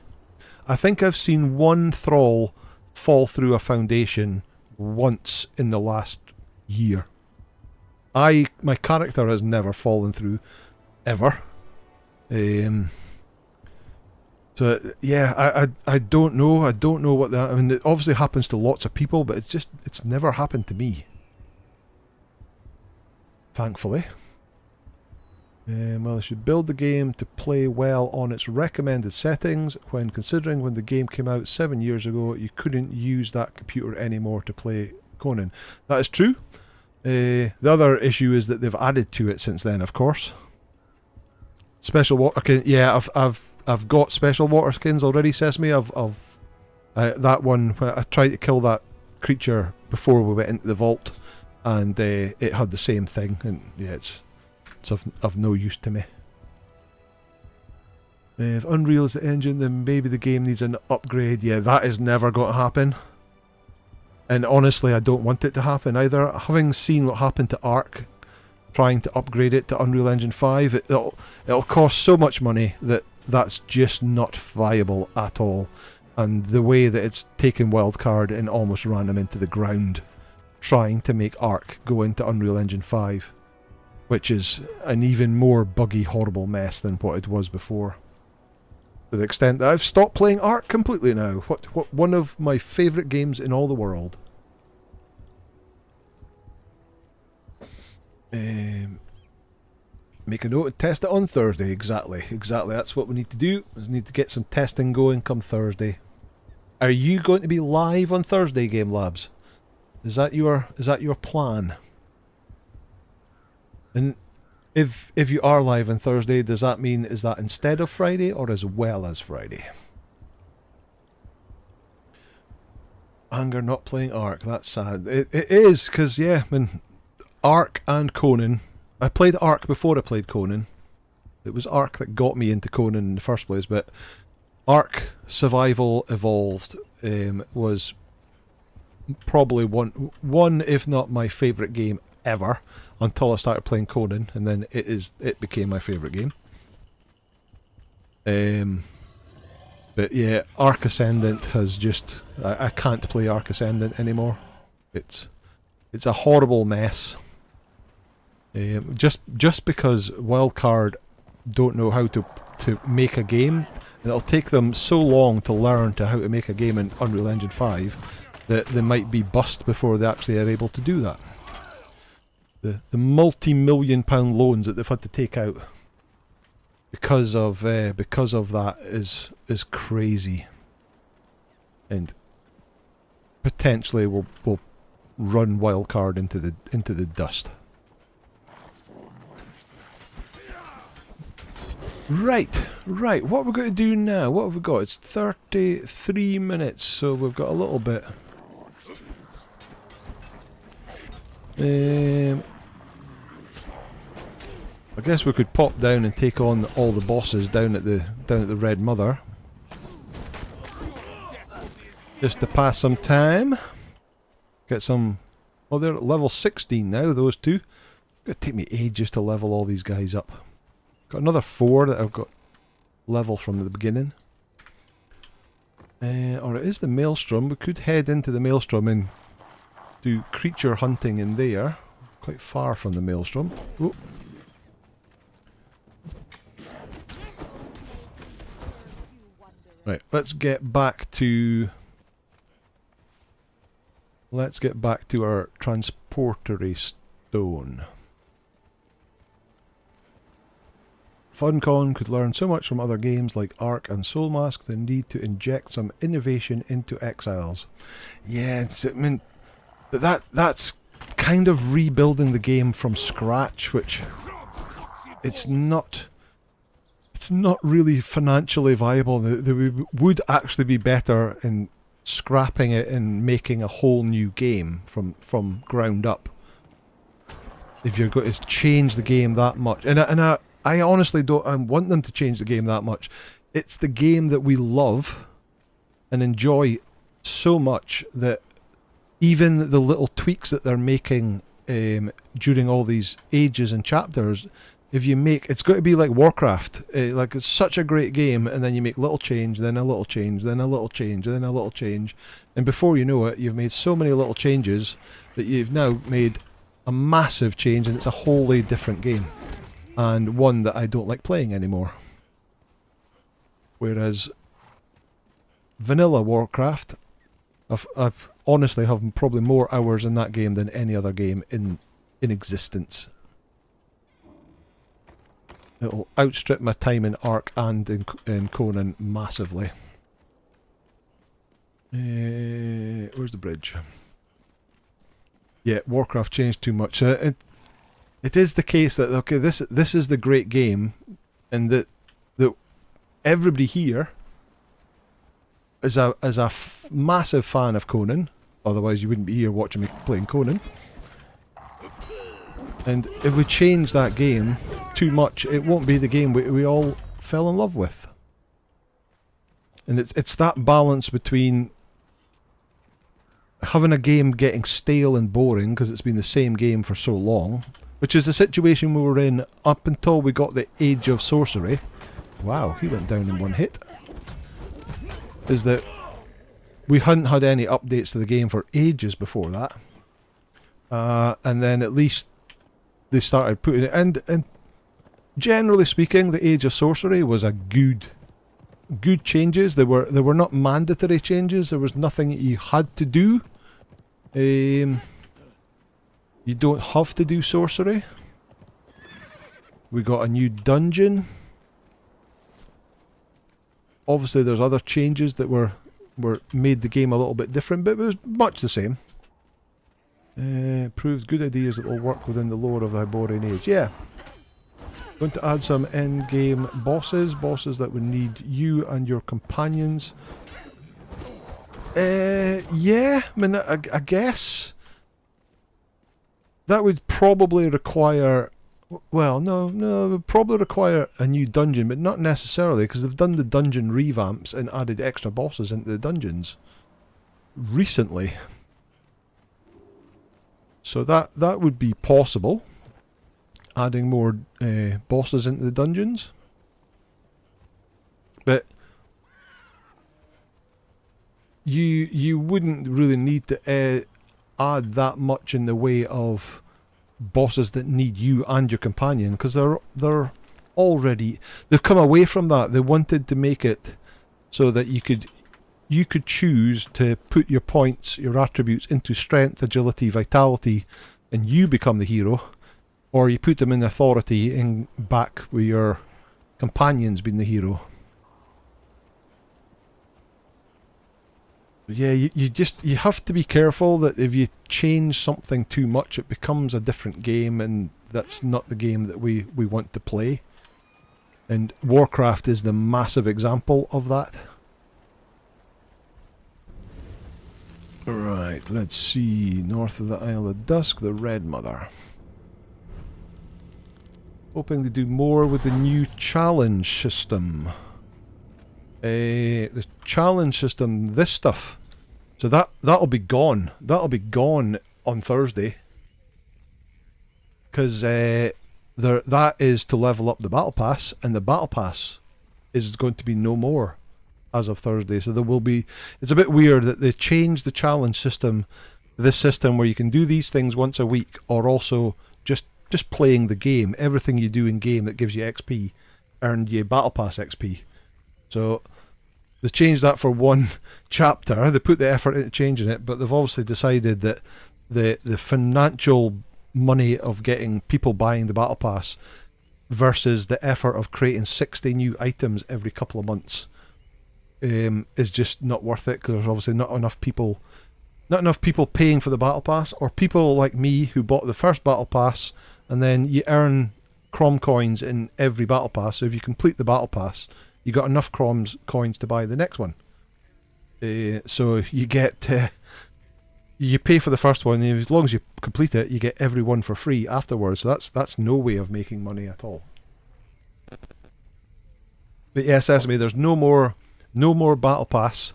I think I've seen one thrall fall through a foundation once in the last year. My character has never fallen through, ever. So yeah, I don't know. I don't know what that. I mean, it obviously happens to lots of people, but it's never happened to me. Thankfully. Well, I should build the game to play well on its recommended settings. When considering when the game came out 7 years ago, you couldn't use that computer anymore to play Conan. That is true. The other issue is that they've added to it since then, of course. Special water. Okay, yeah, I've got special water skins already. Sesame. That one where I tried to kill that creature before we went into the vault, and it had the same thing. And yeah, it's of no use to me. If Unreal is the engine, then maybe the game needs an upgrade. Yeah, that is never going to happen. And honestly, I don't want it to happen either. Having seen what happened to Ark, trying to upgrade it to Unreal Engine 5, it'll cost so much money that that's just not viable at all. And the way that it's taken Wildcard and almost ran them into the ground, trying to make Ark go into Unreal Engine 5, which is an even more buggy, horrible mess than what it was before. To the extent that I've stopped playing Ark completely now. What one of my favourite games in all the world. Make a note and test it on Thursday. Exactly. That's what we need to do. We need to get some testing going come Thursday. Are you going to be live on Thursday, Game Labs? Is that your plan? And if you are live on Thursday, does that mean is that instead of Friday or as well as Friday? Anger not playing Ark. That's sad. It is, because yeah, I mean, Ark and Conan. I played Ark before I played Conan. It was Ark that got me into Conan in the first place, but Ark Survival Evolved was probably one, if not my favourite game ever, until I started playing Conan, and then it became my favourite game. But yeah, Ark Ascendant has just... I can't play Ark Ascendant anymore. It's a horrible mess. Just because Wildcard don't know how to make a game, and it'll take them so long to learn how to make a game in Unreal Engine 5 that they might be bust before they actually are able to do that. The multi-million-pound loans that they've had to take out because of that is crazy, and potentially will run Wildcard into the dust. Right. What we're going to do now? What have we got? It's 33 minutes, so we've got a little bit. I guess we could pop down and take on all the bosses down at the Red Mother, just to pass some time. Get some. Oh, they're at level 16 now. Those two. It's gonna take me ages to level all these guys up. Got another 4 that I've got level from the beginning. Or it is the Maelstrom. We could head into the Maelstrom and do creature hunting in there. Quite far from the Maelstrom. Oh. Right, let's get back to our transportery stone. Funcom could learn so much from other games like Ark and Soulmask. They need to inject some innovation into Exiles. Yeah, I mean, that's kind of rebuilding the game from scratch, which it's not really financially viable. They would actually be better in scrapping it and making a whole new game from ground up. If you're going to change the game that much, and I honestly don't want them to change the game that much. It's the game that we love and enjoy so much that even the little tweaks that they're making during all these ages and chapters, if you make, it's got to be like Warcraft, like it's such a great game, and then you make little change, then a little change, then a little change, then a little change, and before you know it, you've made so many little changes that you've now made a massive change, and it's a wholly different game, and one that I don't like playing anymore. Whereas vanilla Warcraft, I've honestly have probably more hours in that game than any other game in existence. It'll outstrip my time in Ark and in Conan massively. Where's the bridge? Yeah, Warcraft changed too much. It is the case that, okay, this is the great game, and that everybody here is a massive fan of Conan. Otherwise, you wouldn't be here watching me playing Conan. And if we change that game too much, it won't be the game we all fell in love with. And it's that balance between having a game getting stale and boring because it's been the same game for so long, which is the situation we were in up until we got the Age of Sorcery. Wow, he went down in one hit. Is that we hadn't had any updates to the game for ages before that. And then at least they started putting it, and generally speaking, the Age of Sorcery was a good changes. They were not mandatory changes. There was nothing you had to do. You don't have to do sorcery. We got a new dungeon. Obviously, there's other changes that were made the game a little bit different, but it was much the same. Proved good ideas that will work within the lore of the Hyborian Age. Yeah. Going to add some end-game bosses that would need you and your companions. Yeah, I mean, I guess that would probably require, well, no, it would probably require a new dungeon, but not necessarily, because they've done the dungeon revamps and added extra bosses into the dungeons recently. So that would be possible, adding more bosses into the dungeons. But you wouldn't really need to add that much in the way of bosses that need you and your companion, because they're already, they've come away from that. They wanted to make it so that you could choose to put your points, your attributes into strength, agility, vitality, and you become the hero, or you put them in authority and back with your companions being the hero. But yeah, you have to be careful that if you change something too much, it becomes a different game, and that's not the game that we want to play. And Warcraft is the massive example of that. Right, let's see. North of the Isle of Dusk, the Red Mother. Hoping to do more with the new challenge system. The challenge system, this stuff. So that'll be gone. That'll be gone on Thursday. Because that is to level up the Battle Pass, and the Battle Pass is going to be no more as of Thursday. So there will be, it's a bit weird that they changed the challenge system, this system where you can do these things once a week, or also just playing the game. Everything you do in game that gives you XP earned you Battle Pass XP. So they changed that for one chapter. They put the effort into changing it, but they've obviously decided that the financial money of getting people buying the Battle Pass versus the effort of creating 60 new items every couple of months is just not worth it, because there's obviously not enough people paying for the Battle Pass, or people like me who bought the first Battle Pass, and then you earn Crom coins in every Battle Pass. So if you complete the Battle Pass, you got enough coins to buy the next one. So you get you pay for the first one, and as long as you complete it, you get every one for free afterwards. So that's no way of making money at all. But yeah, Sesame, there's no more Battle Pass.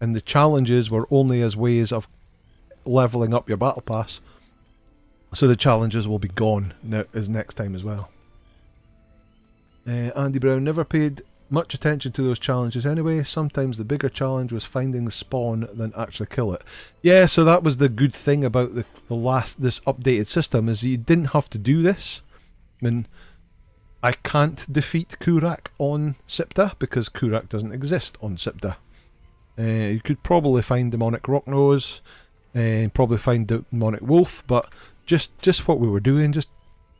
and the challenges were only as ways of leveling up your battle pass. So the challenges will be gone next time as well. Andy Brown never paid much attention to those challenges anyway. Sometimes the bigger challenge was finding the spawn than actually kill it. Yeah, so that was the good thing about this updated system, is you didn't have to do this. I mean, I can't defeat Kurak on Siptah because Kurak doesn't exist on Siptah. You could probably find Demonic Rocknose, and probably find Demonic Wolf, but just what we were doing, just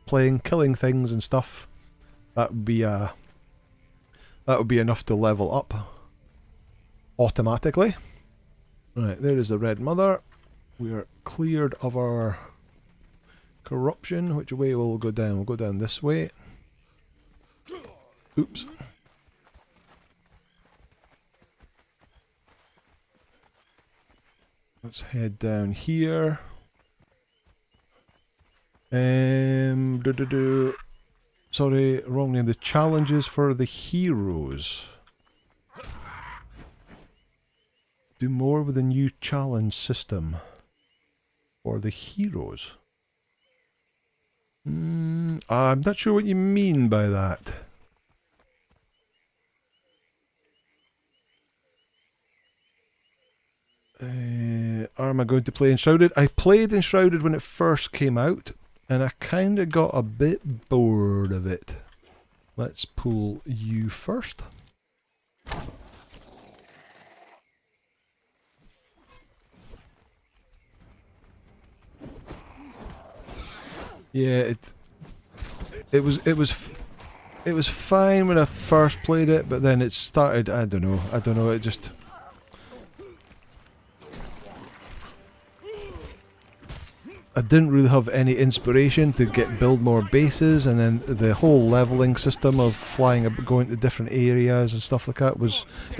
playing, killing things and stuff, that would be enough to level up automatically. Right, there is the Red Mother. We are cleared of our corruption. Which way will we go down? We'll go down this way. Oops. Let's head down here. Sorry, wrong name. The challenges for the heroes. Do more with the new challenge system for the heroes. I'm not sure what you mean by that. Am I going to play Enshrouded? I played Enshrouded when it first came out, and I kind of got a bit bored of it. Let's pull you first. Yeah, it was fine when I first played it, but then it started, I don't know, it just... I didn't really have any inspiration to build more bases, and then the whole leveling system of flying, going to different areas and stuff like that it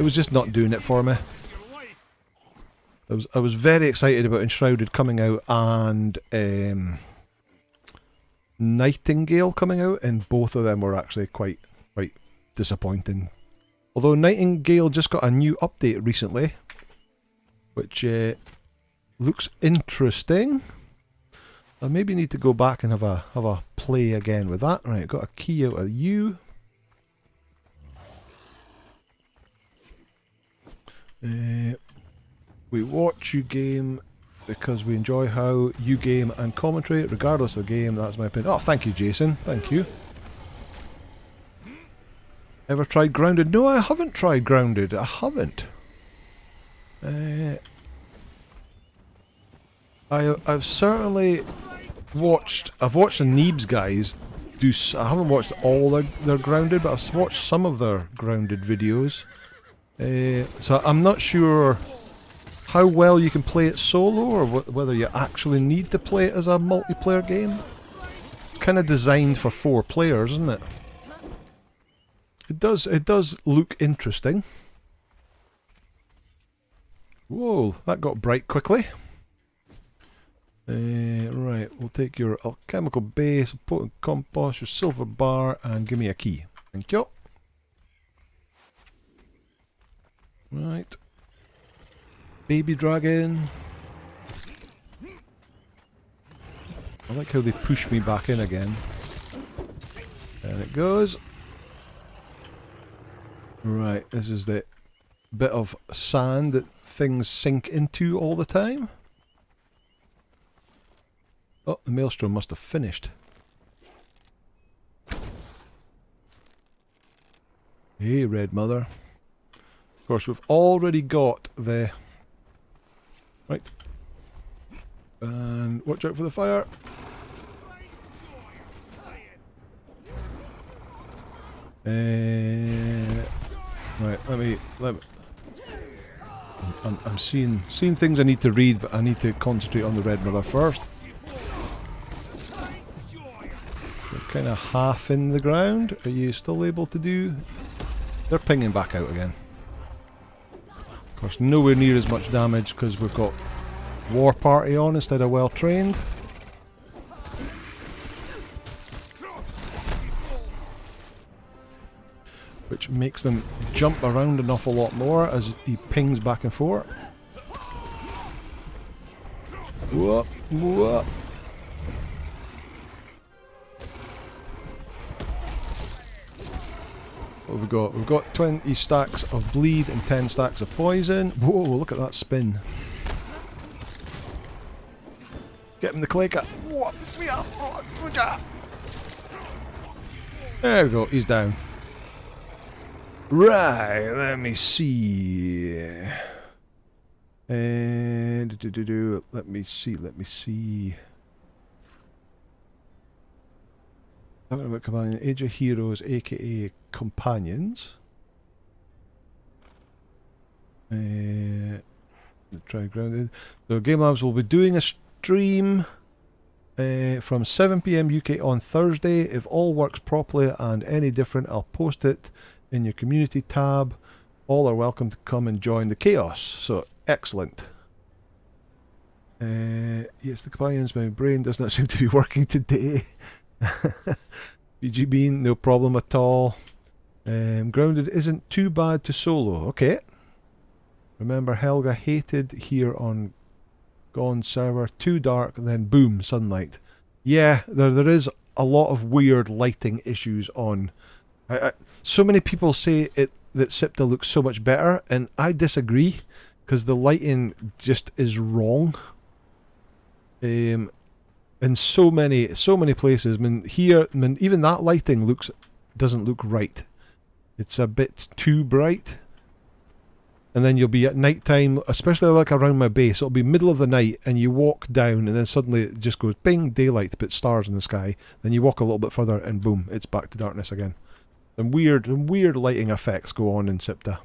was just not doing it for me. I was very excited about Enshrouded coming out and Nightingale coming out, and both of them were actually quite disappointing. Although Nightingale just got a new update recently, which looks interesting. I maybe need to go back and have a play again with that. Right, got a key out of you. We watch you game because we enjoy how you game and commentary, regardless of the game. That's my opinion. Oh, thank you, Jason. Thank you. Ever tried Grounded? No, I haven't tried Grounded. I haven't. I've certainly watched. I've watched the Neebs guys do. I haven't watched all their Grounded, but I've watched some of their Grounded videos. So I'm not sure how well you can play it solo, or whether you actually need to play it as a multiplayer game. It's kind of designed for 4 players, isn't it? It does look interesting. Whoa, that got bright quickly. Right, we'll take your alchemical base, potent compost, your silver bar, and give me a key. Thank you. Right. Baby dragon. I like how they push me back in again. There it goes. Right, this is the bit of sand that things sink into all the time. Oh, the maelstrom must have finished. Hey, Red Mother. Of course, we've already got the... Right. And watch out for the fire. Right, let me I'm seeing things I need to read, but I need to concentrate on the Red Mother first. They're kind of half in the ground. Are you still able to do... They're pinging back out again. Of course, nowhere near as much damage because we've got War Party on instead of Well Trained. Which makes them jump around an awful lot more as he pings back and forth. Whoop, whoop. What have we got? We've got 20 stacks of bleed and 10 stacks of poison. Whoa, look at that spin. Get him the clicker. There we go, he's down. Right, let me see. Let me see. Talking about companion, Age of Heroes, aka companions. Try grounded. So Game Labs will be doing a stream from 7 PM UK on Thursday. If all works properly and any different, I'll post it in your community tab. All are welcome to come and join the chaos. So excellent. Yes, the companions. My brain does not seem to be working today. BG Bean, no problem at all. Grounded isn't too bad to solo. Okay. Remember, Helga hated here on Gone server. Too dark, then boom, sunlight. Yeah, there is a lot of weird lighting issues on. So many people say that Siptah looks so much better, and I disagree because the lighting just is wrong. In so many places. I mean, here, even that lighting doesn't look right. It's a bit too bright. And then you'll be at night time, especially like around my base. It'll be middle of the night, and you walk down, and then suddenly it just goes bing, daylight, but stars in the sky. Then you walk a little bit further, and boom, it's back to darkness again. And weird lighting effects go on in Siptah.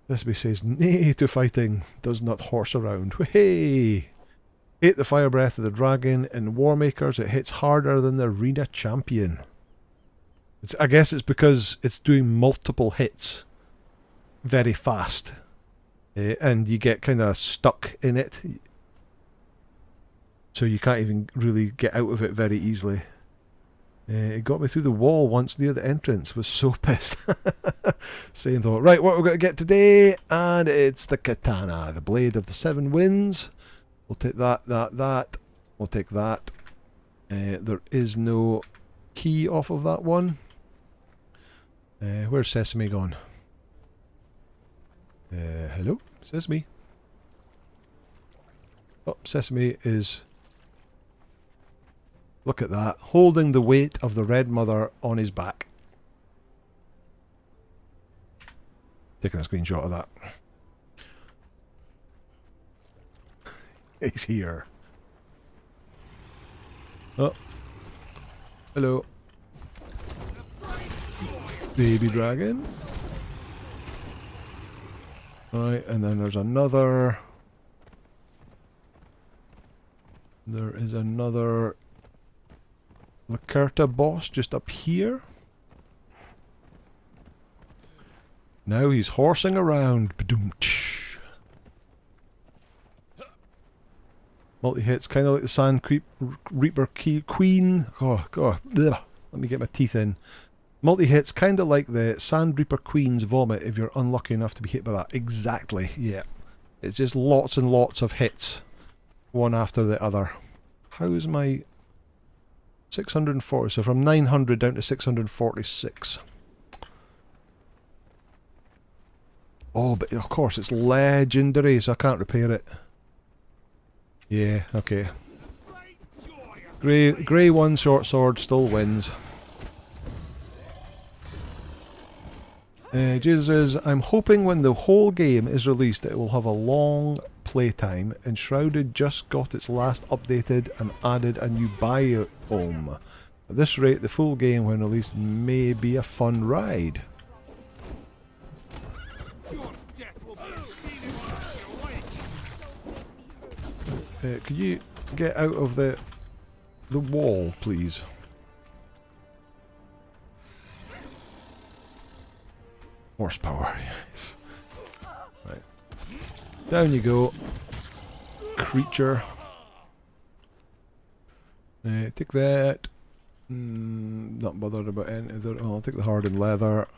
This says, nay to fighting, does not horse around. Hey! Hate the fire breath of the dragon. In Warmakers, it hits harder than the arena champion. I guess it's because it's doing multiple hits very fast, and you get kind of stuck in it, so you can't even really get out of it very easily. It got me through the wall once near the entrance. Was so pissed. Same thought. Right, what we're going to get today, and it's the katana, the blade of the 7 winds. We'll take that. We'll take that. There is no key off of that one. Where's Sesame gone? Hello? Sesame? Oh, Sesame is... Look at that. Holding the weight of the Red Mother on his back. Taking a screenshot of that. He's here. Oh. Hello. Baby dragon. Alright, and then there's another. There is another Lacerta boss just up here. Now he's horsing around. Ba-doom-tsh. Multi-hits, kind of like the Sand Reaper Queen. Oh, God. Ugh. Let me get my teeth in. Multi-hits, kind of like the Sand Reaper Queen's vomit if you're unlucky enough to be hit by that. Exactly, yeah. It's just lots and lots of hits, one after the other. How is my 640? So from 900 down to 646. Oh, but of course it's legendary, so I can't repair it. Yeah, okay. Grey one short sword still wins. Jesus says, I'm hoping when the whole game is released it will have a long playtime. Enshrouded just got its last updated and added a new biome. At this rate, the full game when released may be a fun ride. Could you get out of the wall, please? Horsepower, yes. Right. Down you go. Creature. Take that. Not bothered about any other. Oh, I'll take the hardened leather.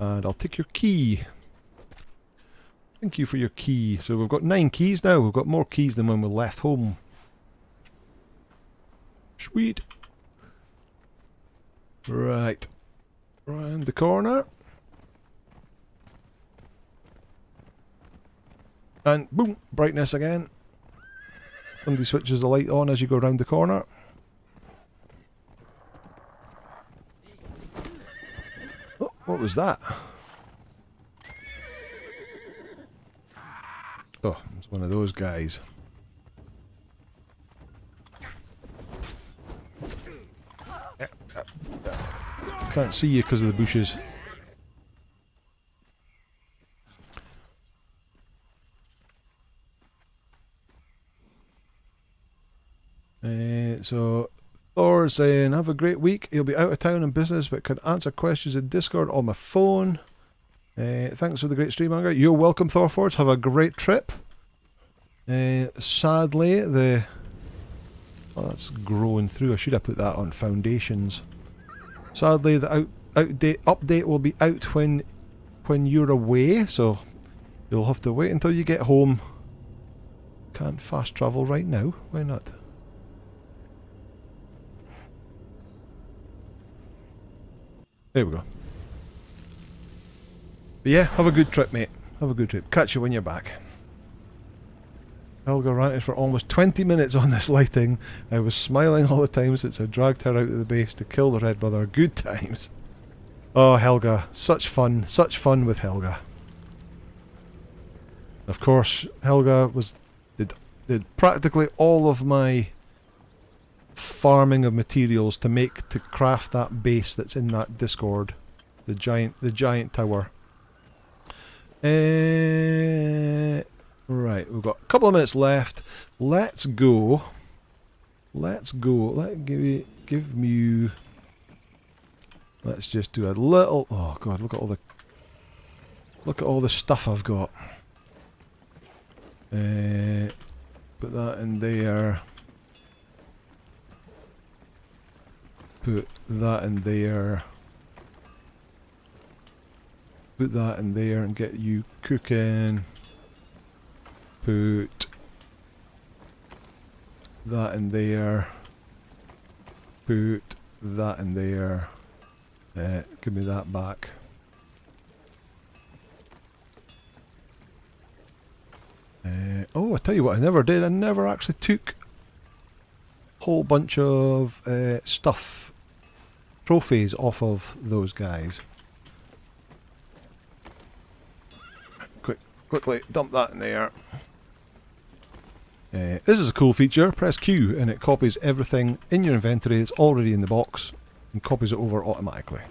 And I'll take your key. Thank you for your key. So we've got 9 keys now. We've got more keys than when we left home. Sweet. Right. Round the corner. And boom, brightness again. Somebody switches the light on as you go round the corner. Oh, what was that? Oh, it's one of those guys. Can't see you because of the bushes. So Thor's saying, have a great week. He'll be out of town on business but can answer questions in Discord on my phone. Thanks for the great stream, Anger. You're welcome, Thorforge. Have a great trip. Sadly, the... Oh, that's growing through. I should have put that on foundations. Sadly, the update will be out when you're away, so you'll have to wait until you get home. Can't fast travel right now. Why not? There we go. But yeah, have a good trip, mate. Have a good trip. Catch you when you're back. Helga ranted for almost 20 minutes on this lighting. I was smiling all the time since I dragged her out of the base to kill the Red Brother. Good times. Oh, Helga. Such fun with Helga. Of course, Helga did practically all of my farming of materials to craft that base that's in that Discord. The giant tower. Right, we've got a couple of minutes left. Let's go. Let's just do a little. Oh god, look at all the stuff I've got. Put that in there. Put that in there. Put that in there and get you cooking. Put that in there. Put that in there. Give me that back. Oh, I tell you what I never did. I never actually took a whole bunch of stuff, trophies off of those guys. Quickly dump that in there. This is a cool feature. Press Q and it copies everything in your inventory that's already in the box and copies it over automatically.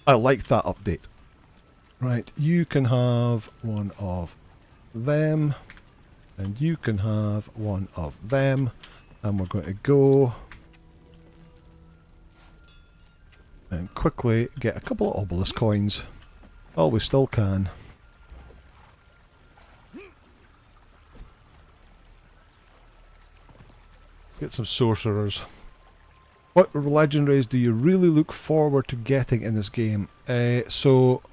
I like that update. Right, you can have one of them and you can have one of them, and we're going to go and quickly get a couple of obelisk coins while we still can. Get some sorcerers. What legendaries do you really look forward to getting in this game? So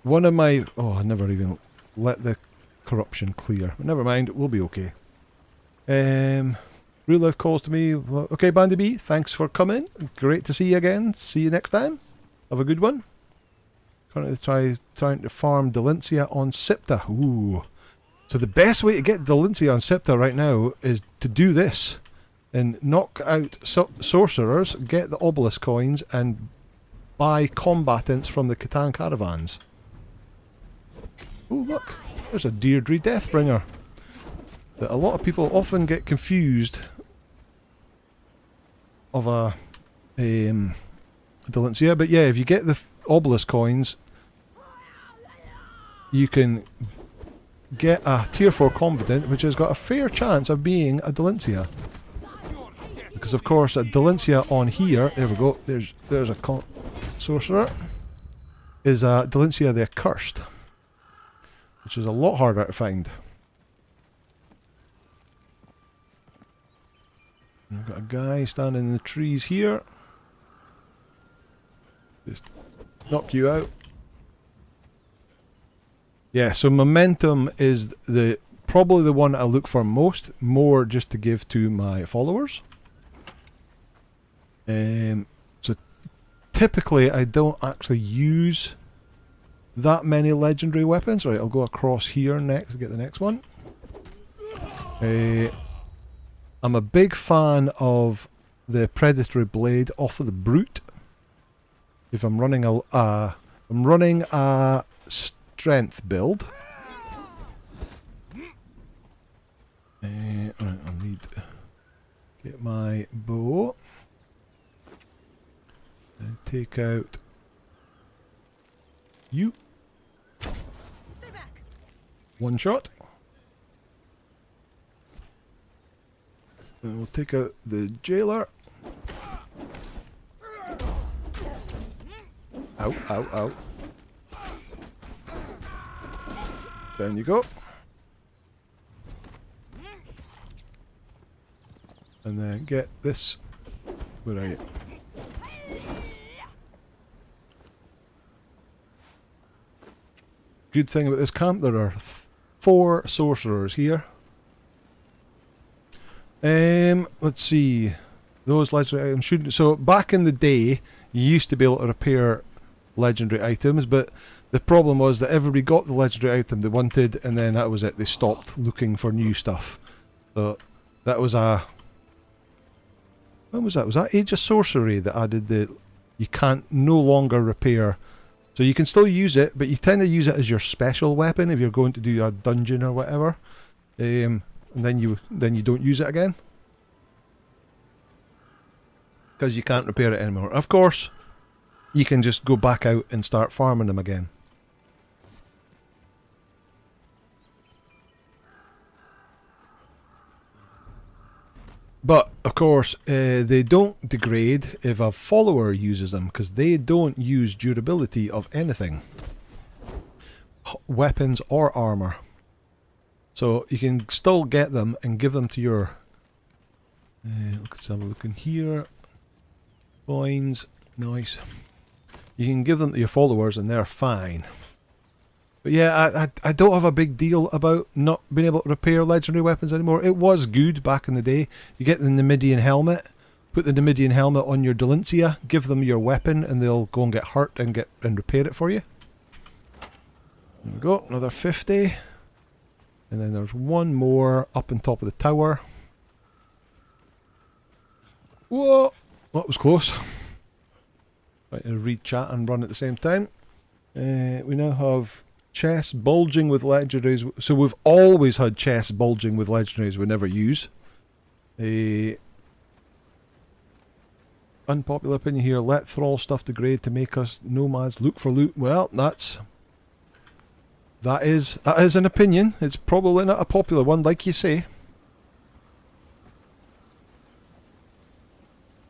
one of my... Oh, I never even let the corruption clear. But never mind, we'll be okay. Real life calls to me. Okay, Bandy B, thanks for coming. Great to see you again. See you next time. Have a good one. Currently trying to farm Delincia on Siptah. Ooh. So the best way to get Delincia on Siptah right now is to do this. And knock out sorcerers, get the obelisk coins, and buy combatants from the Catan caravans. Oh look, there's a Deirdre Deathbringer. That a lot of people often get confused of a Delincia. But yeah, if you get the obelisk coins, you can get a tier 4 combatant which has got a fair chance of being a Delincia. Because of course a Delincia on here, there we go, there's a sorcerer, is a Delincia the Accursed, which is a lot harder to find. We've got a guy standing in the trees here. Just knock you out. Yeah, so momentum is probably the one I look for most, more just to give to my followers. So typically I don't actually use that many legendary weapons. Right, I'll go across here next to get the next one. I'm a big fan of the predatory blade off of the brute. If I'm running a strength build. Right, I need to get my bow and take out you. Stay back. One shot. And we'll take out the jailer. Ow, ow, ow. Down you go. And then get this. Where are you? Good thing about this camp, there are 4 sorcerers here. Let's see. Those legendary items shouldn't. So back in the day, you used to be able to repair legendary items, but the problem was that everybody got the legendary item they wanted, and then that was it. They stopped looking for new stuff. So that was a. When was that? Was that Age of Sorcery that added the? You can't no longer repair. So you can still use it, but you tend to use it as your special weapon if you're going to do a dungeon or whatever. And then you don't use it again. Because you can't repair it anymore. Of course, you can just go back out and start farming them again. But, of course, they don't degrade if a follower uses them, because they don't use durability of anything. Weapons or armour. So you can still get them and give them to your... let's have a look in here. Coins. Nice. You can give them to your followers and they're fine. But yeah, I don't have a big deal about not being able to repair legendary weapons anymore. It was good back in the day. You get the Numidian helmet, put the Numidian helmet on your Delincia, give them your weapon, and they'll go and get hurt and repair it for you. There we go, another 50. And then there's one more up on top of the tower. Whoa! That was close. Right, to read chat and run at the same time. We now have chests bulging with legendaries. So we've always had chests bulging with legendaries we never use. Unpopular opinion here. Let thrall stuff degrade to make us nomads look for loot. Well, that is an opinion. It's probably not a popular one, like you say.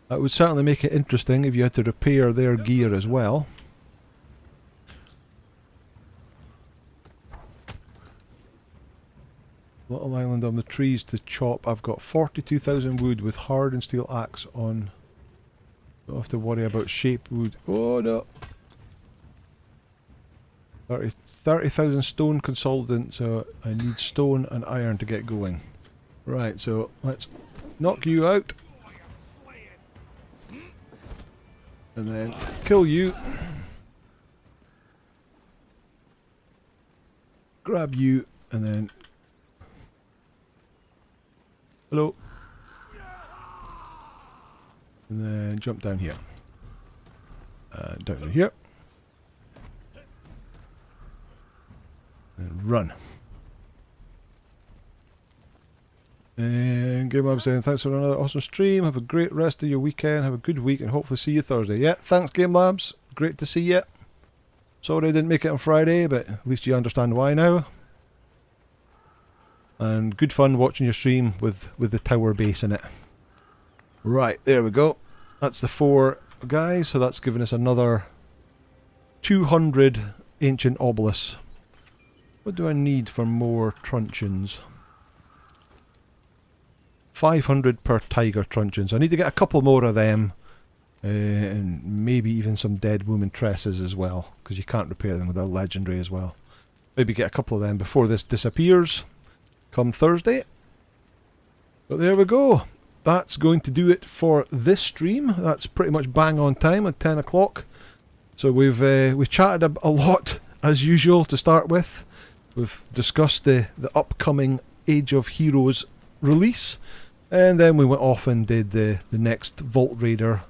That would certainly make it interesting if you had to repair their gear as well. Little island on the trees to chop. I've got 42,000 wood with hard and steel axe on. Don't have to worry about shape wood. Oh no! 30,000 stone consolidant, so I need stone and iron to get going. Right, so let's knock you out. And then kill you. Grab you and then... Hello. And then jump down here. Down to here. And run. And Game Lab saying thanks for another awesome stream. Have a great rest of your weekend. Have a good week and hopefully see you Thursday. Yeah, thanks Game Labs. Great to see you. Sorry I didn't make it on Friday, but at least you understand why now. And good fun watching your stream with the tower base in it. Right, there we go. That's the 4 guys, so that's given us another 200 ancient obelisks. What do I need for more truncheons? 500 per tiger truncheons. I need to get a couple more of them and maybe even some dead woman tresses as well, because you can't repair them with a legendary as well. Maybe get a couple of them before this disappears come Thursday. But there we go. That's going to do it for this stream. That's pretty much bang on time at 10 o'clock. So we've chatted a lot as usual to start with. We've discussed the upcoming Age of Heroes release, and then we went off and did the next Vault Raider.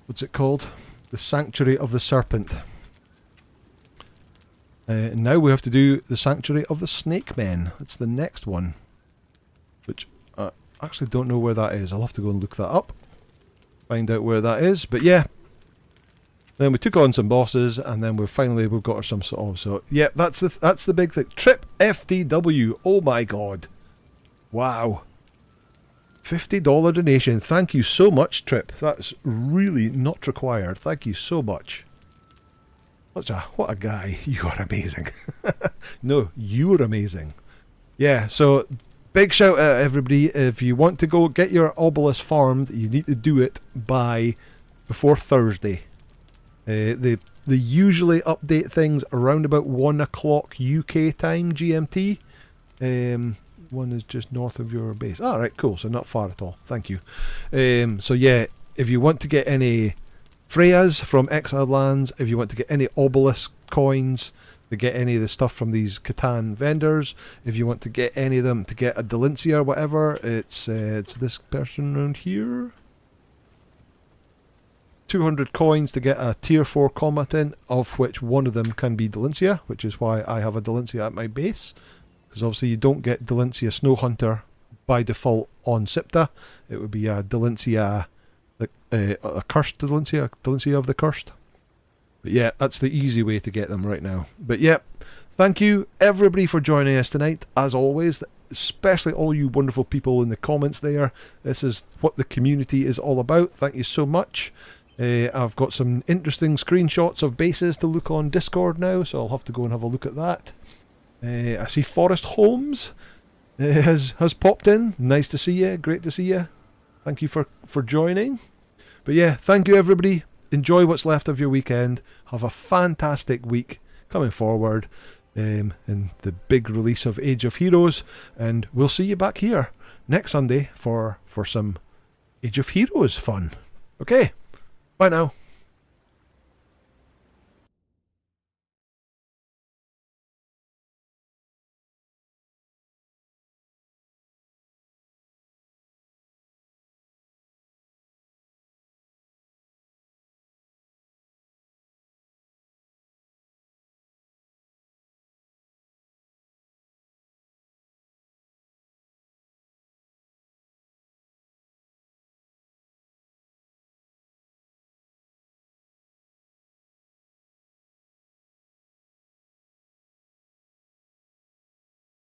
What's it called? The Sanctuary of the Serpent. Now we have to do the Sanctuary of the Snake Men. It's the next one, which I actually don't know where that is. I'll have to go and look that up, find out where that is. But yeah, then we took on some bosses, and then we've got some sort of. So yeah, that's the big thing. Trip FTW. Oh my god! Wow. $50 donation. Thank you so much, Trip. That's really not required. Thank you so much. What a guy. You are amazing. No, you're amazing. Yeah, so big shout out everybody. If you want to go get your obelisk farmed, you need to do it before Thursday. They usually update things around about 1 o'clock UK time, GMT. One is just north of your base. Alright, cool. So not far at all. Thank you. So yeah, if you want to get any Freyas from Exiled Lands, if you want to get any obelisk coins, to get any of the stuff from these Catan vendors, if you want to get any of them to get a Delincia or whatever, it's this person around here. 200 coins to get a tier 4 combatant, of which one of them can be Delincia, which is why I have a Delincia at my base. Because obviously you don't get Delincia Snow Hunter by default on Siptah. It would be a Delincia, a cursed Delincia of the cursed. But yeah, that's the easy way to get them right now. But yeah, thank you everybody for joining us tonight, as always, especially all you wonderful people in the comments there. This is what the community is all about. Thank you so much. I've got some interesting screenshots of bases to look on Discord now, so I'll have to go and have a look at that. I see Forest Holmes has popped in. Nice to see you. Great to see you. Thank you for joining. But yeah, thank you everybody. Enjoy what's left of your weekend. Have a fantastic week coming forward in the big release of Age of Heroes. And we'll see you back here next Sunday for some Age of Heroes fun. Okay, bye now.